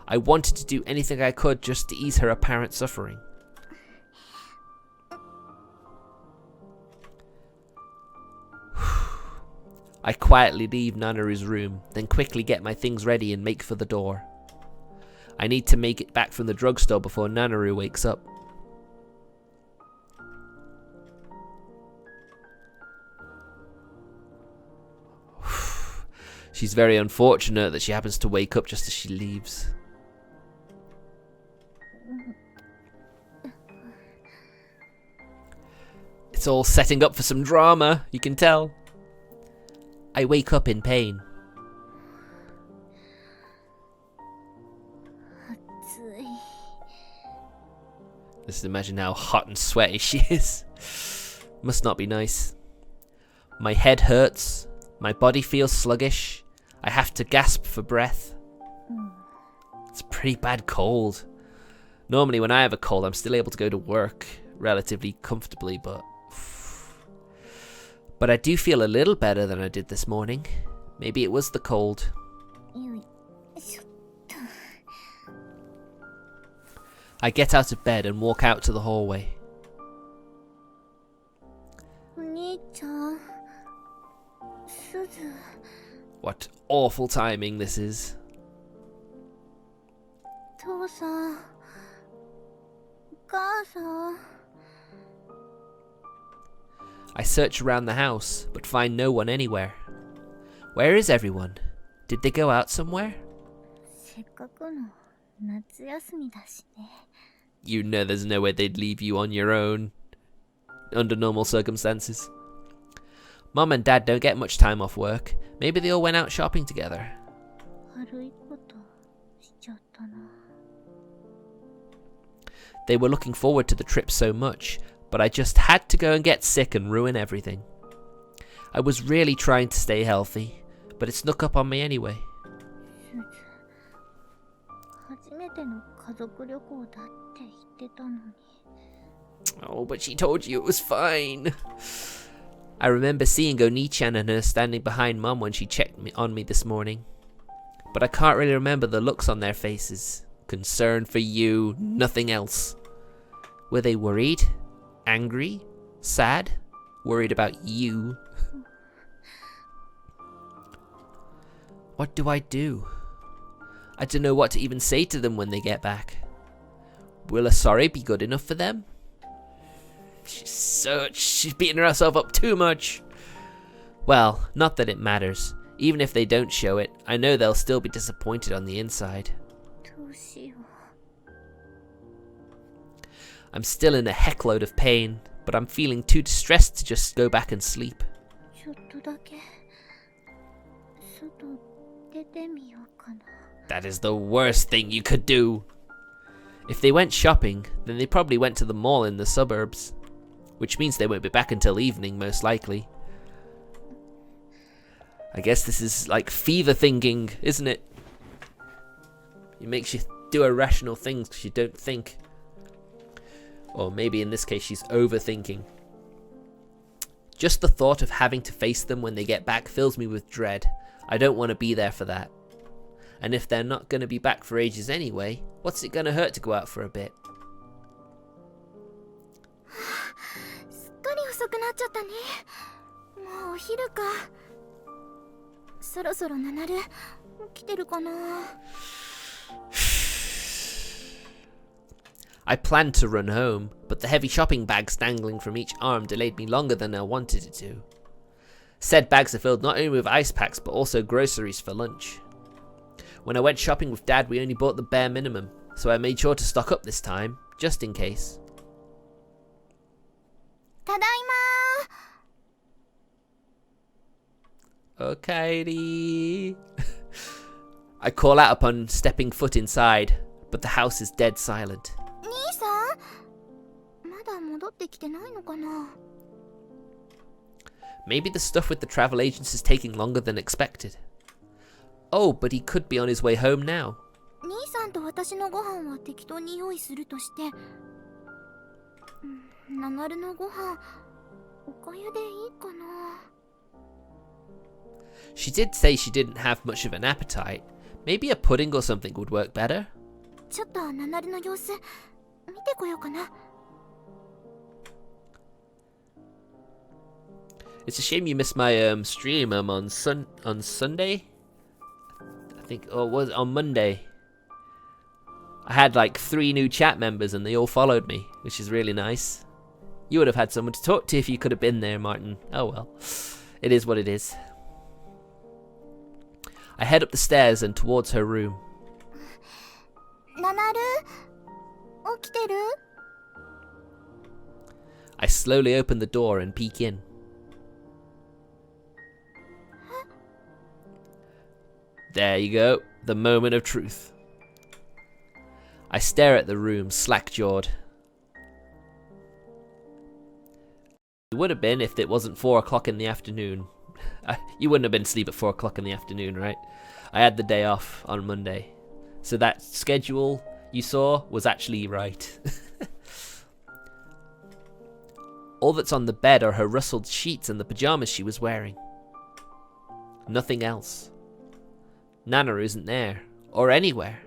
I wanted to do anything I could just to ease her apparent suffering. I quietly leave Nanaru's room, then quickly get my things ready and make for the door. I need to make it back from the drugstore before Nanaru wakes up. She's very unfortunate that she happens to wake up just as she leaves. It's all setting up for some drama, you can tell. I wake up in pain. 暑い。 Just imagine how hot and sweaty she is. Must not be nice. My head hurts. My body feels sluggish. I have to gasp for breath. It's a pretty bad cold. Normally when I have a cold, I'm still able to go to work relatively comfortably, but I do feel a little better than I did this morning. Maybe it was the cold. よいしょっと。 I get out of bed and walk out to the hallway. お兄ちゃん。すず。 What awful timing this is. 父さん。お母さん。 I search around the house, but find no one anywhere. Where is everyone? Did they go out somewhere? せっかくの夏休みだしね。 You know there's no way they'd leave you on your own under normal circumstances. Mom and Dad don't get much time off work. Maybe they all went out shopping together. 悪いことしちゃったな。 They were looking forward to the trip so much, but I just had to go and get sick and ruin everything. I was really trying to stay healthy, but it snuck up on me anyway. すず。初めての家族旅行だって言ってたのに。 Oh, but she told you it was fine. I remember seeing Oni-chan and her standing behind Mom when she checked on me this morning. But I can't really remember the looks on their faces. Concern for you, nothing else. Were they worried? Angry? Sad? Worried about you? What do I do? I don't know what to even say to them when they get back. Will a sorry be good enough for them? She's beating herself up too much. Well, not that it matters. Even if they don't show it, I know they'll still be disappointed on the inside. どうしよう。 I'm still in a heckload of pain, but I'm feeling too distressed to just go back and sleep. ちょっとだけ外出てみようかな。 That is the worst thing you could do. If they went shopping, then they probably went to the mall in the suburbs, which means they won't be back until evening, most likely. I guess this is like fever thinking, isn't it? It makes you do irrational things because you don't think. Or maybe in this case she's overthinking. Just the thought of having to face them when they get back fills me with dread. I don't want to be there for that. And if they're not going to be back for ages anyway, what's it going to hurt to go out for a bit? すっかり遅くなっちゃったね。もうお昼か。そろそろナナル起きてるかな。 I planned to run home, but the heavy shopping bags dangling from each arm delayed me longer than I wanted it to. Said bags are filled not only with ice packs but also groceries for lunch. When I went shopping with Dad, we only bought the bare minimum, so I made sure to stock up this time, just in case. ただいまー。 Okay. I call out upon stepping foot inside, but the house is dead silent. 兄さん、まだ戻ってきてないのかな。 Maybe the stuff with the travel agents is taking longer than expected. Oh, but he could be on his way home now. 兄さんと私のご飯は適当に用意するとして、ナナルのご飯おかゆでいいかな。 She did say she didn't have much of an appetite. Maybe a pudding or something would work better. ちょっとナナルの様子見てこようかな。 It's a shame you missed my stream on Sunday. I think, or was it on Monday? I had like 3 new chat members and they all followed me, which is really nice. You would have had someone to talk to if you could have been there, Martin. Oh well. It is what it is. I head up the stairs and towards her room. ナナル起きてる？ I slowly open the door and peek in. え、There you go, the moment of truth. I stare at the room, slack-jawed. It would have been if it wasn't 4 o'clock in the afternoon. You wouldn't have been asleep at 4 o'clock in the afternoon, right? I had the day off on Monday. So that schedule you saw was actually right. All that's on the bed are her rustled sheets and the pajamas she was wearing. Nothing else. Nanaru isn't there, or anywhere.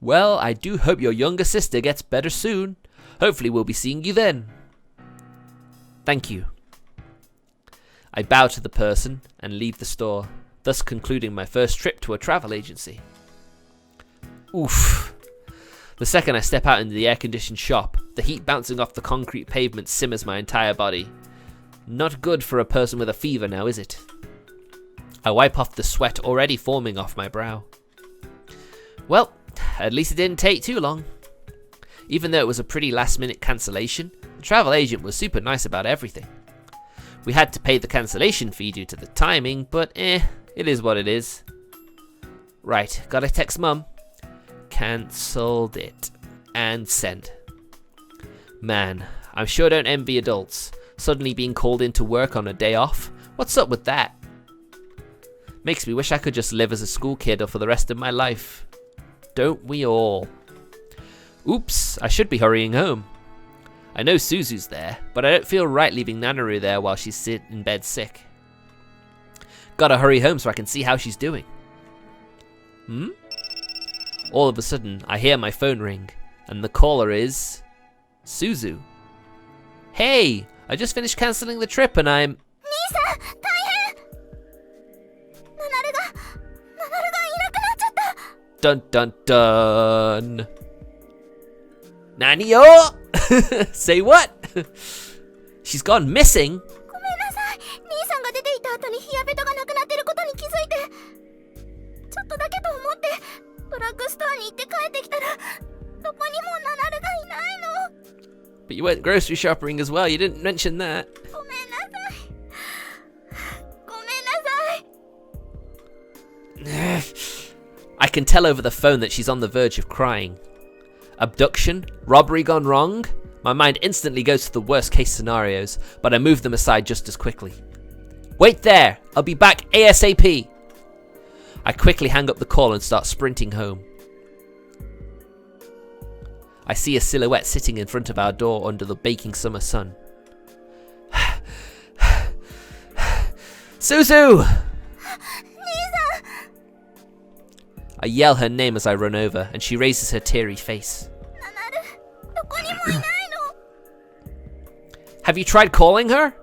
Well, I do hope your younger sister gets better soon. Hopefully we'll be seeing you then. Thank you. I bow to the person and leave the store, thus concluding my first trip to a travel agency. Oof. The second I step out into the air-conditioned shop, the heat bouncing off the concrete pavement simmers my entire body. Not good for a person with a fever now, is it? I wipe off the sweat already forming off my brow. Well, at least it didn't take too long. Even though it was a pretty last-minute cancellation, the travel agent was super nice about everything. We had to pay the cancellation fee due to the timing, but it is what it is. Right, gotta text Mum. Cancelled it. And send. Man, I sure don't envy adults. Suddenly being called into work on a day off. What's up with that? Makes me wish I could just live as a school kid for the rest of my life. Don't we all? Oops, I should be hurrying home. I know Suzu's there, but I don't feel right leaving Nanaru there while she's sitting in bed sick. Gotta hurry home so I can see how she's doing. All of a sudden, I hear my phone ring, and the caller is... Suzu. Hey, I just finished cancelling the trip and I'm... Nisa, 大変! Nanaru ga inakunachatta. Dun dun dun. Nani yo? Say what? She's gone missing? ごめんなさい。兄さんが出ていた後にヒヤベトがなくなってることに気づいて。ちょっとだけと思って、ドラッグストアに行って帰ってきたら、どこにもナナルがいないの。 But you went grocery shopping as well, you didn't mention that. ごめんなさい。ごめんなさい。 I can tell over the phone that she's on the verge of crying. Abduction? Robbery gone wrong? My mind instantly goes to the worst case scenarios, but I move them aside just as quickly. Wait there! I'll be back ASAP! I quickly hang up the call and start sprinting home. I see a silhouette sitting in front of our door under the baking summer sun. Suzu! I yell her name as I run over, and she raises her teary face. Have you tried calling her?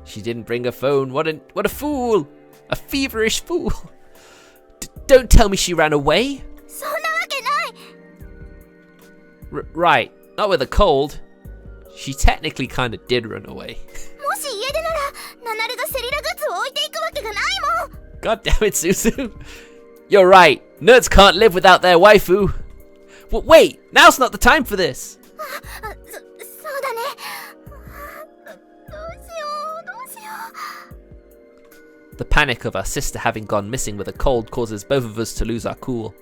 She didn't bring a phone. What a fool! A feverish fool! Don't tell me she ran away! Right, not with a cold. She technically kinda did run away. God damn it, Suzu. You're right. Nerds can't live without their waifu. Wait, now's not the time for this. The panic of our sister having gone missing with a cold causes both of us to lose our cool.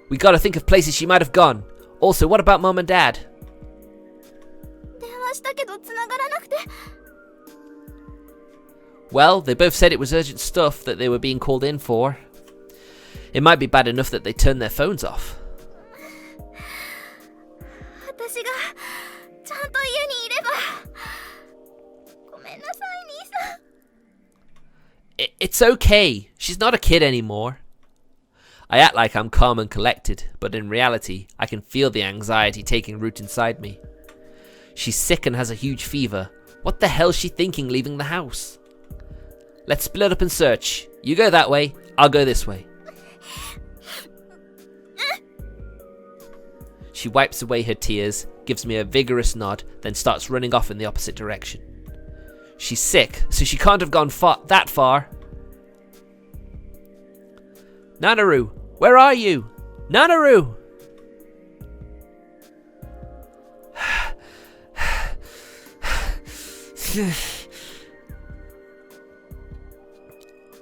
We gotta think of places she might have gone. Also, what about Mom and Dad? Well, they both said it was urgent stuff that they were being called in for. It might be bad enough that they turned their phones off. It's okay. She's not a kid anymore. I act like I'm calm and collected, but in reality, I can feel the anxiety taking root inside me. She's sick and has a huge fever. What the hell's she thinking leaving the house? Let's split up and search. You go that way, I'll go this way. She wipes away her tears, gives me a vigorous nod, then starts running off in the opposite direction. She's sick, so she can't have gone that far. Nanaru, where are you? Nanaru!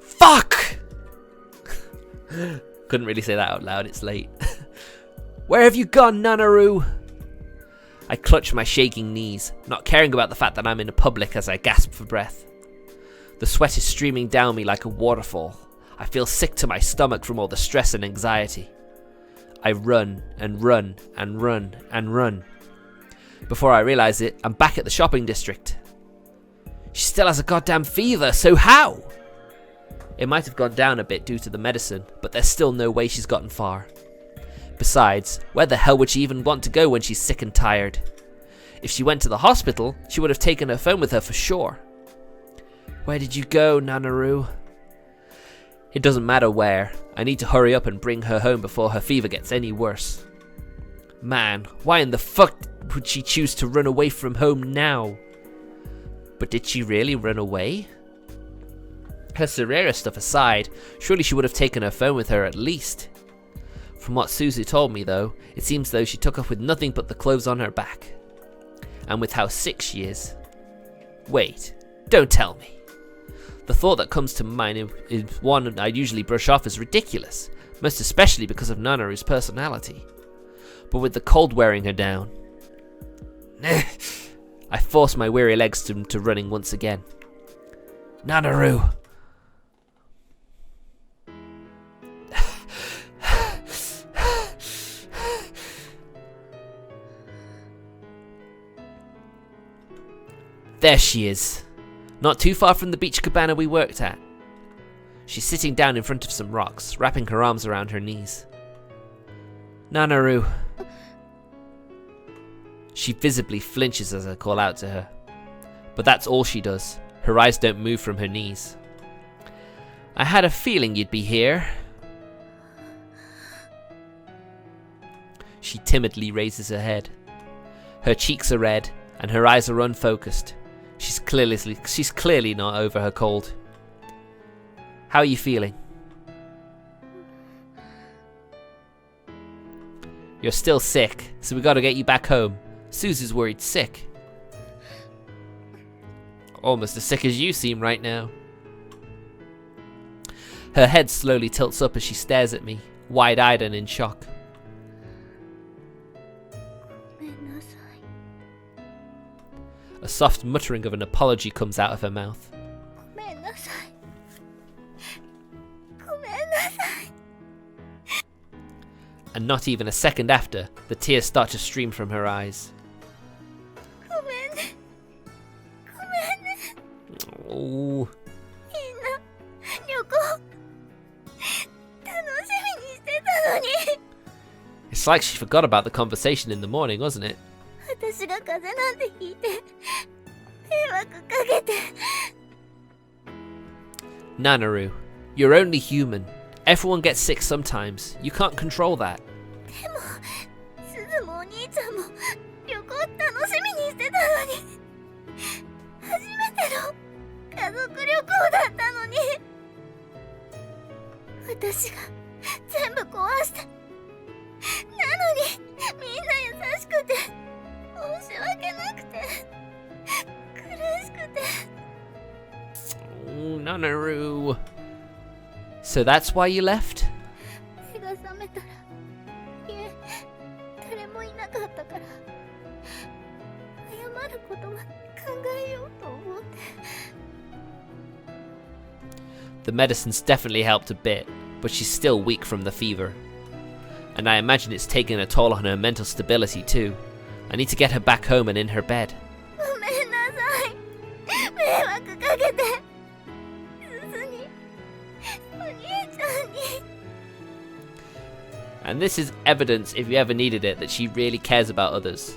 Fuck! Couldn't really say that out loud, it's late. Where have you gone, Nanaru? I clutch my shaking knees, not caring about the fact that I'm in public as I gasp for breath. The sweat is streaming down me like a waterfall. I feel sick to my stomach from all the stress and anxiety. I run and run and run and run. Before I realise it, I'm back at the shopping district. She still has a goddamn fever, so how? It might have gone down a bit due to the medicine, but there's still no way she's gotten far. Besides, where the hell would she even want to go when she's sick and tired? If she went to the hospital, she would have taken her phone with her for sure. Where did you go, Nanaru? It doesn't matter where. I need to hurry up and bring her home before her fever gets any worse. Man, why in the fuck would she choose to run away from home now? But did she really run away? Her Serera stuff aside, surely she would have taken her phone with her at least. From what Suzu told me though, it seems though she took off with nothing but the clothes on her back. And with how sick she is. Wait, don't tell me. The thought that comes to mind is one I usually brush off as ridiculous, most especially because of Nanaru's personality. But with the cold wearing her down, I force my weary legs to running once again. Nanaru! There she is. Not too far from the beach cabana we worked at. She's sitting down in front of some rocks, wrapping her arms around her knees. Nanaru. She visibly flinches as I call out to her. But that's all she does. Her eyes don't move from her knees. I had a feeling you'd be here. She timidly raises her head. Her cheeks are red, and her eyes are unfocused. She's clearly not over her cold. How are you feeling? You're still sick, so we gotta get you back home. Suzu's worried sick. Almost as sick as you seem right now. Her head slowly tilts up as she stares at me, wide-eyed and in shock. A soft muttering of an apology comes out of her mouth. And not even a second after, the tears start to stream from her eyes. Oh. It's like she forgot about the conversation in the morning, wasn't it? Nanaru, you're only human. Everyone gets sick sometimes. You can't control that. Oh, Nanaru. So that's why you left? The medicines definitely helped a bit, but she's still weak from the fever. And I imagine it's taken a toll on her mental stability too. I need to get her back home and in her bed. And this is evidence, if you ever needed it, that she really cares about others.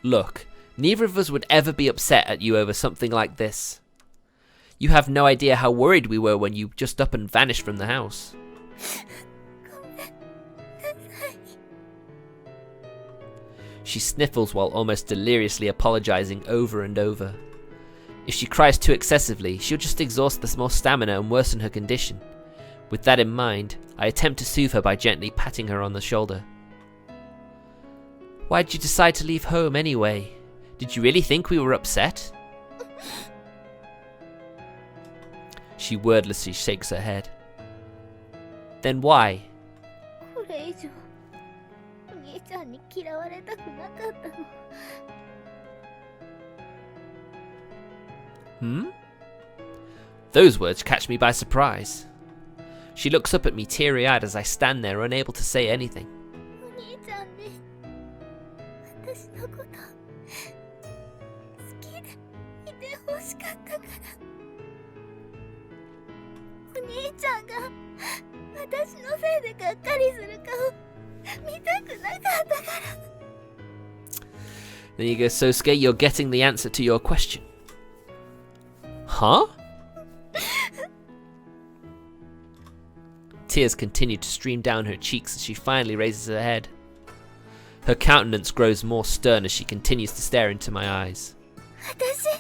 Look, neither of us would ever be upset at you over something like this. You have no idea how worried we were when you just up and vanished from the house. She sniffles while almost deliriously apologizing over and over. If she cries too excessively, she'll just exhaust the small stamina and worsen her condition. With that in mind, I attempt to soothe her by gently patting her on the shoulder. Why'd you decide to leave home anyway? Did you really think we were upset? She wordlessly shakes her head. Then why? これ以上お兄ちゃんに嫌われたくなかったの。 Hmm? Those words catch me by surprise. She looks up at me teary-eyed as I stand there unable to say anything. お兄ちゃんね、私のこと好きでいてほしかったから。お兄ちゃんが私のせいでがっかりする顔見たくなかったから。 Then you go, Sosuke, you're getting the answer to your question. Huh? Tears continue to stream down her cheeks as she finally raises her head. Her countenance grows more stern as she continues to stare into my eyes. 私、お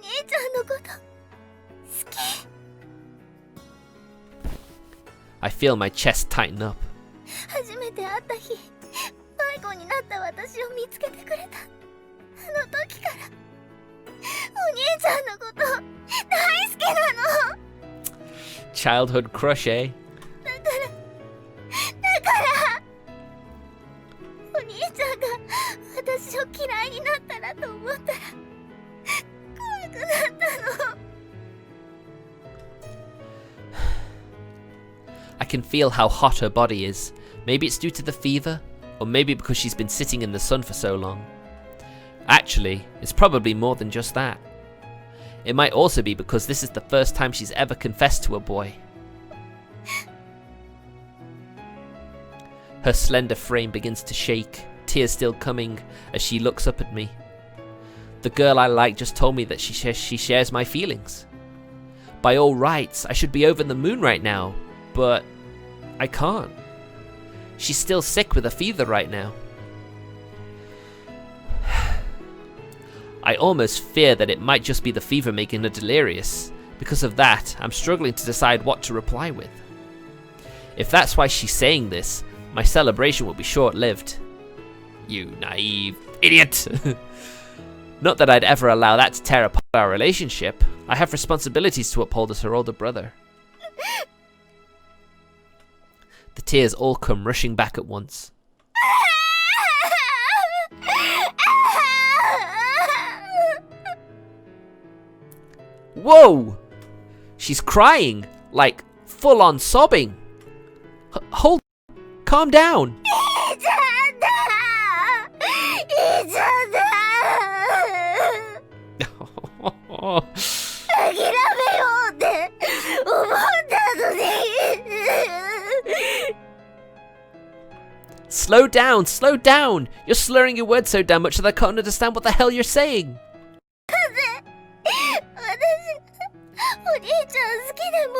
兄ちゃんのこと好き。 I feel my chest tighten up. 初めて会った日、迷子になった私を見つけてくれた。あの時から、お兄ちゃんのこと大好きなの。 Childhood crush, eh? だからお兄ちゃんが私を嫌いになったらと思ったら怖くなったの。 I can feel how hot her body is. Maybe it's due to the fever, or maybe because she's been sitting in the sun for so long. Actually, it's probably more than just that. It might also be because this is the first time she's ever confessed to a boy. Her slender frame begins to shake, tears still coming as she looks up at me. The girl I like just told me that she shares my feelings. By all rights, I should be over the moon right now, but I can't. She's still sick with a fever right now. I almost fear that it might just be the fever making her delirious. Because of that, I'm struggling to decide what to reply with. If that's why she's saying this, my celebration will be short-lived. You naive idiot! Not that I'd ever allow that to tear apart our relationship. I have responsibilities to uphold as her older brother. The tears all come rushing back at once. Whoa! She's crying, like full-on sobbing. Hold, calm down. Slow down, slow down! You're slurring your words so damn much that I can't understand what the hell you're saying. お兄ちゃん好きでも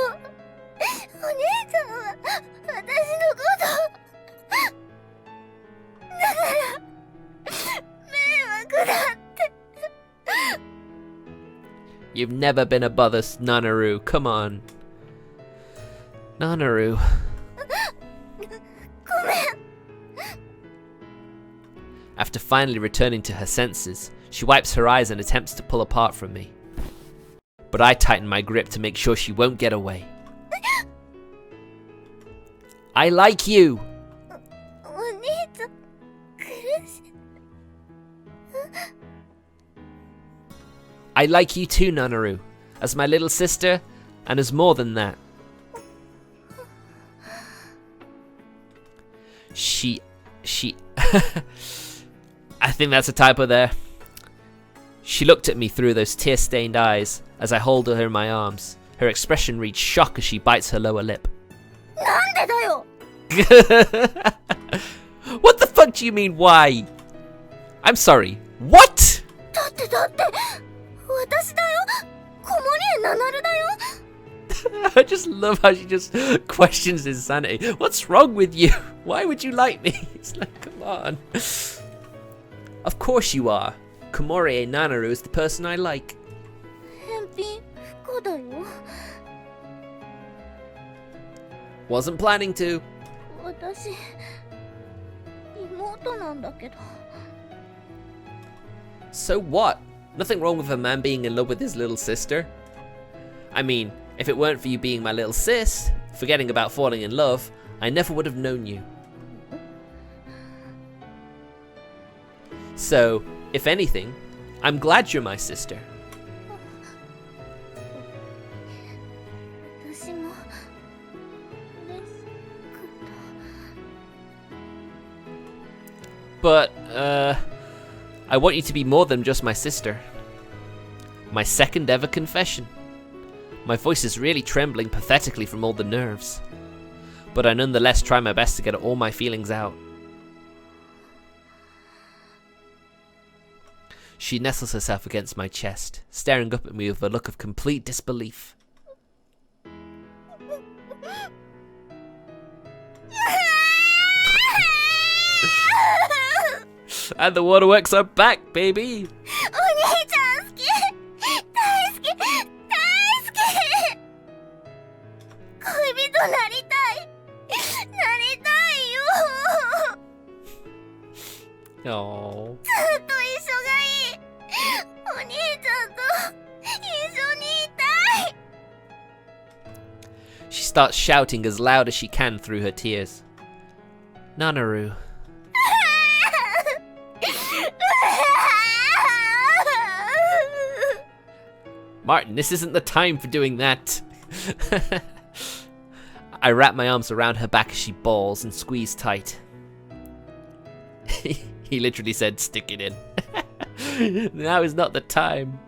お兄ちゃんは私のことだから迷惑だって。 You've never been above us, Nanaru. Come on. Nanaru. ごめん。 After finally returning to her senses, she wipes her eyes and attempts to pull apart from me. But I tighten my grip to make sure she won't get away. I like you! お兄ちゃん苦しい。 I like you too, Nanaru. As my little sister, and as more than that. She... I think that's a typo there. She looked at me through those tear-stained eyes as I hold her in my arms. Her expression reads shock as she bites her lower lip. なんでだよ。 What the fuck do you mean, why? I'm sorry, what? だって私だよ。子守歌ナナルだよ。 I just love how she just questions insanity. What's wrong with you? Why would you like me? It's like, come on. Of course you are. Komori Nanaru is the person I like. 返品不可だよ。Wasn't planning to. 私妹なんだけど。 So what? Nothing wrong with a man being in love with his little sister. I mean, if it weren't for you being my little sis, forgetting about falling in love, I never would have known you. So, if anything, I'm glad you're my sister. 私も嬉しく But, I want you to be more than just my sister. My second ever confession. My voice is really trembling pathetically from all the nerves. But I nonetheless try my best to get all my feelings out. She nestles herself against my chest, staring up at me with a look of complete disbelief. And the waterworks are back, baby! お兄ちゃん好き大好き大好き恋人なりたいなりたいよ Oh. ずっと一緒がいいお兄ちゃんと一緒にいたい She starts shouting as loud as she can through her tears. Nanaru. Martin, this isn't the time for doing that. I wrap my arms around her back as she bawls and squeeze tight. He literally said, stick it in. Now is not the time.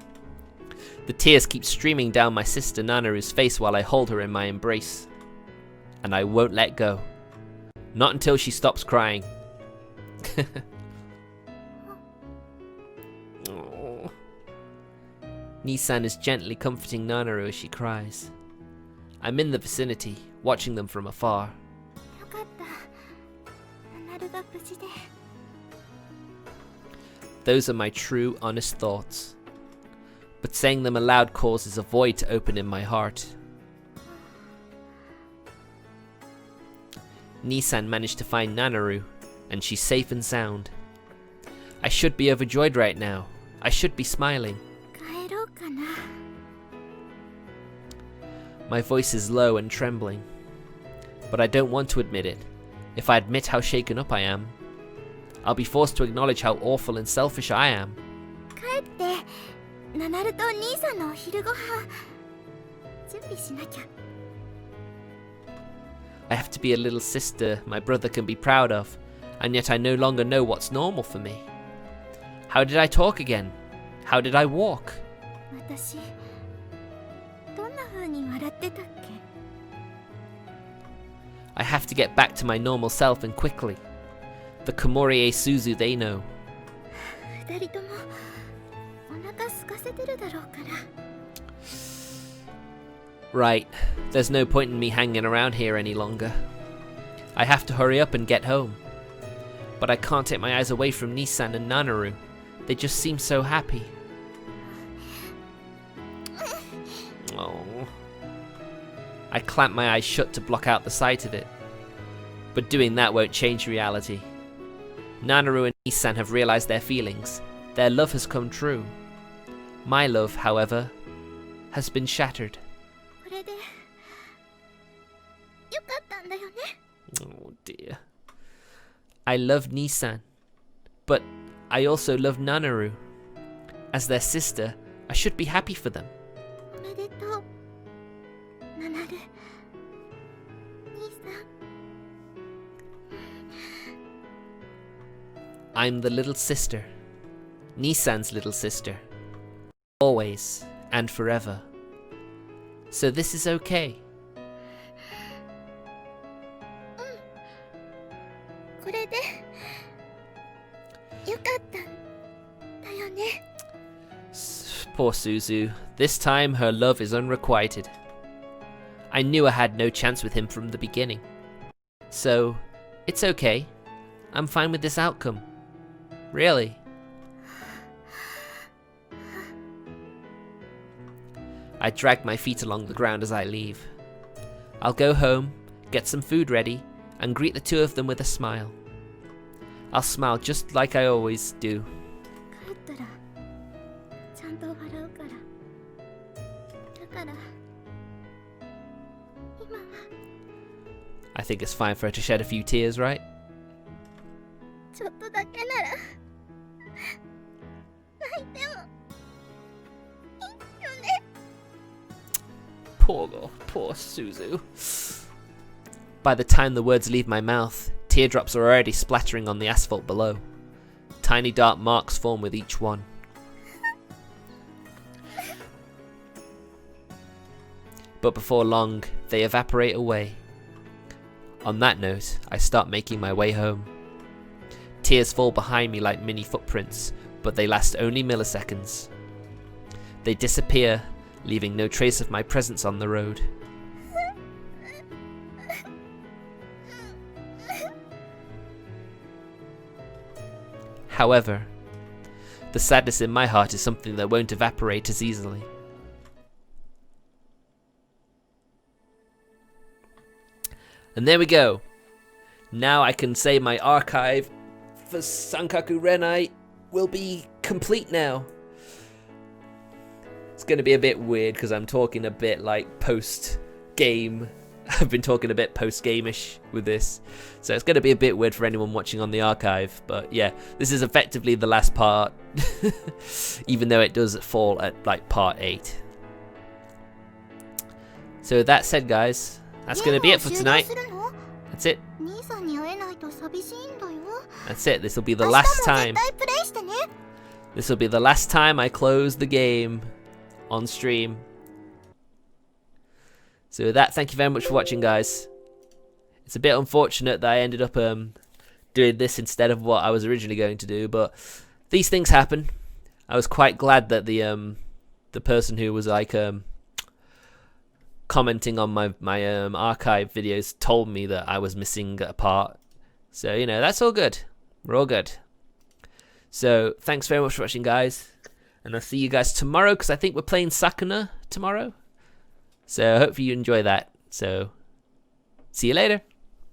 The tears keep streaming down my sister Nanaru's face while I hold her in my embrace. And I won't let go. Not until she stops crying. Oh. Nissan is gently comforting Nanaru as she cries. I'm in the vicinity, watching them from afar. よかったナナルが無事で Those are my true, honest thoughts. But saying them aloud causes a void to open in my heart. Nissan managed to find Nanaru, and she's safe and sound. I should be overjoyed right now. I should be smiling. 帰ろうかな My voice is low and trembling. But I don't want to admit it. If I admit how shaken up I am, I'll be forced to acknowledge how awful and selfish I am. 帰ってナナルと兄さんのお昼ご飯準備しなきゃ I have to be a little sister my brother can be proud of, and yet I no longer know what's normal for me. How did I talk again? How did I walk? 私どんな風に笑ってたっけ I have to get back to my normal self and quickly. The Komorie Suzu they know. 二人ともお腹空かせてるだろうから Right, there's no point in me hanging around here any longer. I have to hurry up and get home. But I can't take my eyes away from Nissan and Nanaru. They just seem so happy. Oh. I clamp my eyes shut to block out the sight of it. But doing that won't change reality. Nanaru and Nissan have realized their feelings. Their love has come true. My love, however, has been shattered. これでよかったんだよね Oh dear. I love Nissan, but I also love Nanaru. As their sister, I should be happy for them. おめでとうナナル兄さん I'm the little sister. Nissan's little sister. Always and forever. So this is okay. これでよかったんだよね Poor Suzu. This time her love is unrequited. I knew I had no chance with him from the beginning. So, it's okay. I'm fine with this outcome. Really. I drag my feet along the ground as I leave. I'll go home, get some food ready, and greet the two of them with a smile. I'll smile just like I always do. 帰ったらちゃんと笑うから。だから今は I think it's fine for her to shed a few tears, right? ちょっとだけなら泣いてもいいよね。 Poor Suzu. By the time the words leave my mouth, teardrops are already splattering on the asphalt below. Tiny dark marks form with each one. But before long, they evaporate away. On that note, I start making my way home. Tears fall behind me like mini footprints, but they last only milliseconds. They disappear, leaving no trace of my presence on the road. However, the sadness in my heart is something that won't evaporate as easily. And there we go. Now I can say my archive for Sankaku Renai will be complete now. It's going to be a bit weird because I'm talking a bit like post-game. I've been talking a bit post-game-ish with this. So it's going to be a bit weird for anyone watching on the archive. But yeah, this is effectively the last part. Even though it does fall at like part 8. So that said, guys, that's going to be it for tonight. That's it. That's it. This will be the last time. This will be the last time I close the game on stream. So with that, thank you very much for watching, guys. It's a bit unfortunate that I ended up doing this instead of what I was originally going to do, but these things happen. I was quite glad that the person who was like commenting on my archive videos told me that I was missing a part. So, you know, that's all good. We're all good. So, thanks very much for watching, guys. And I'll see you guys tomorrow, because I think we're playing Sakuna tomorrow. So, hopefully you enjoy that. So, see you later.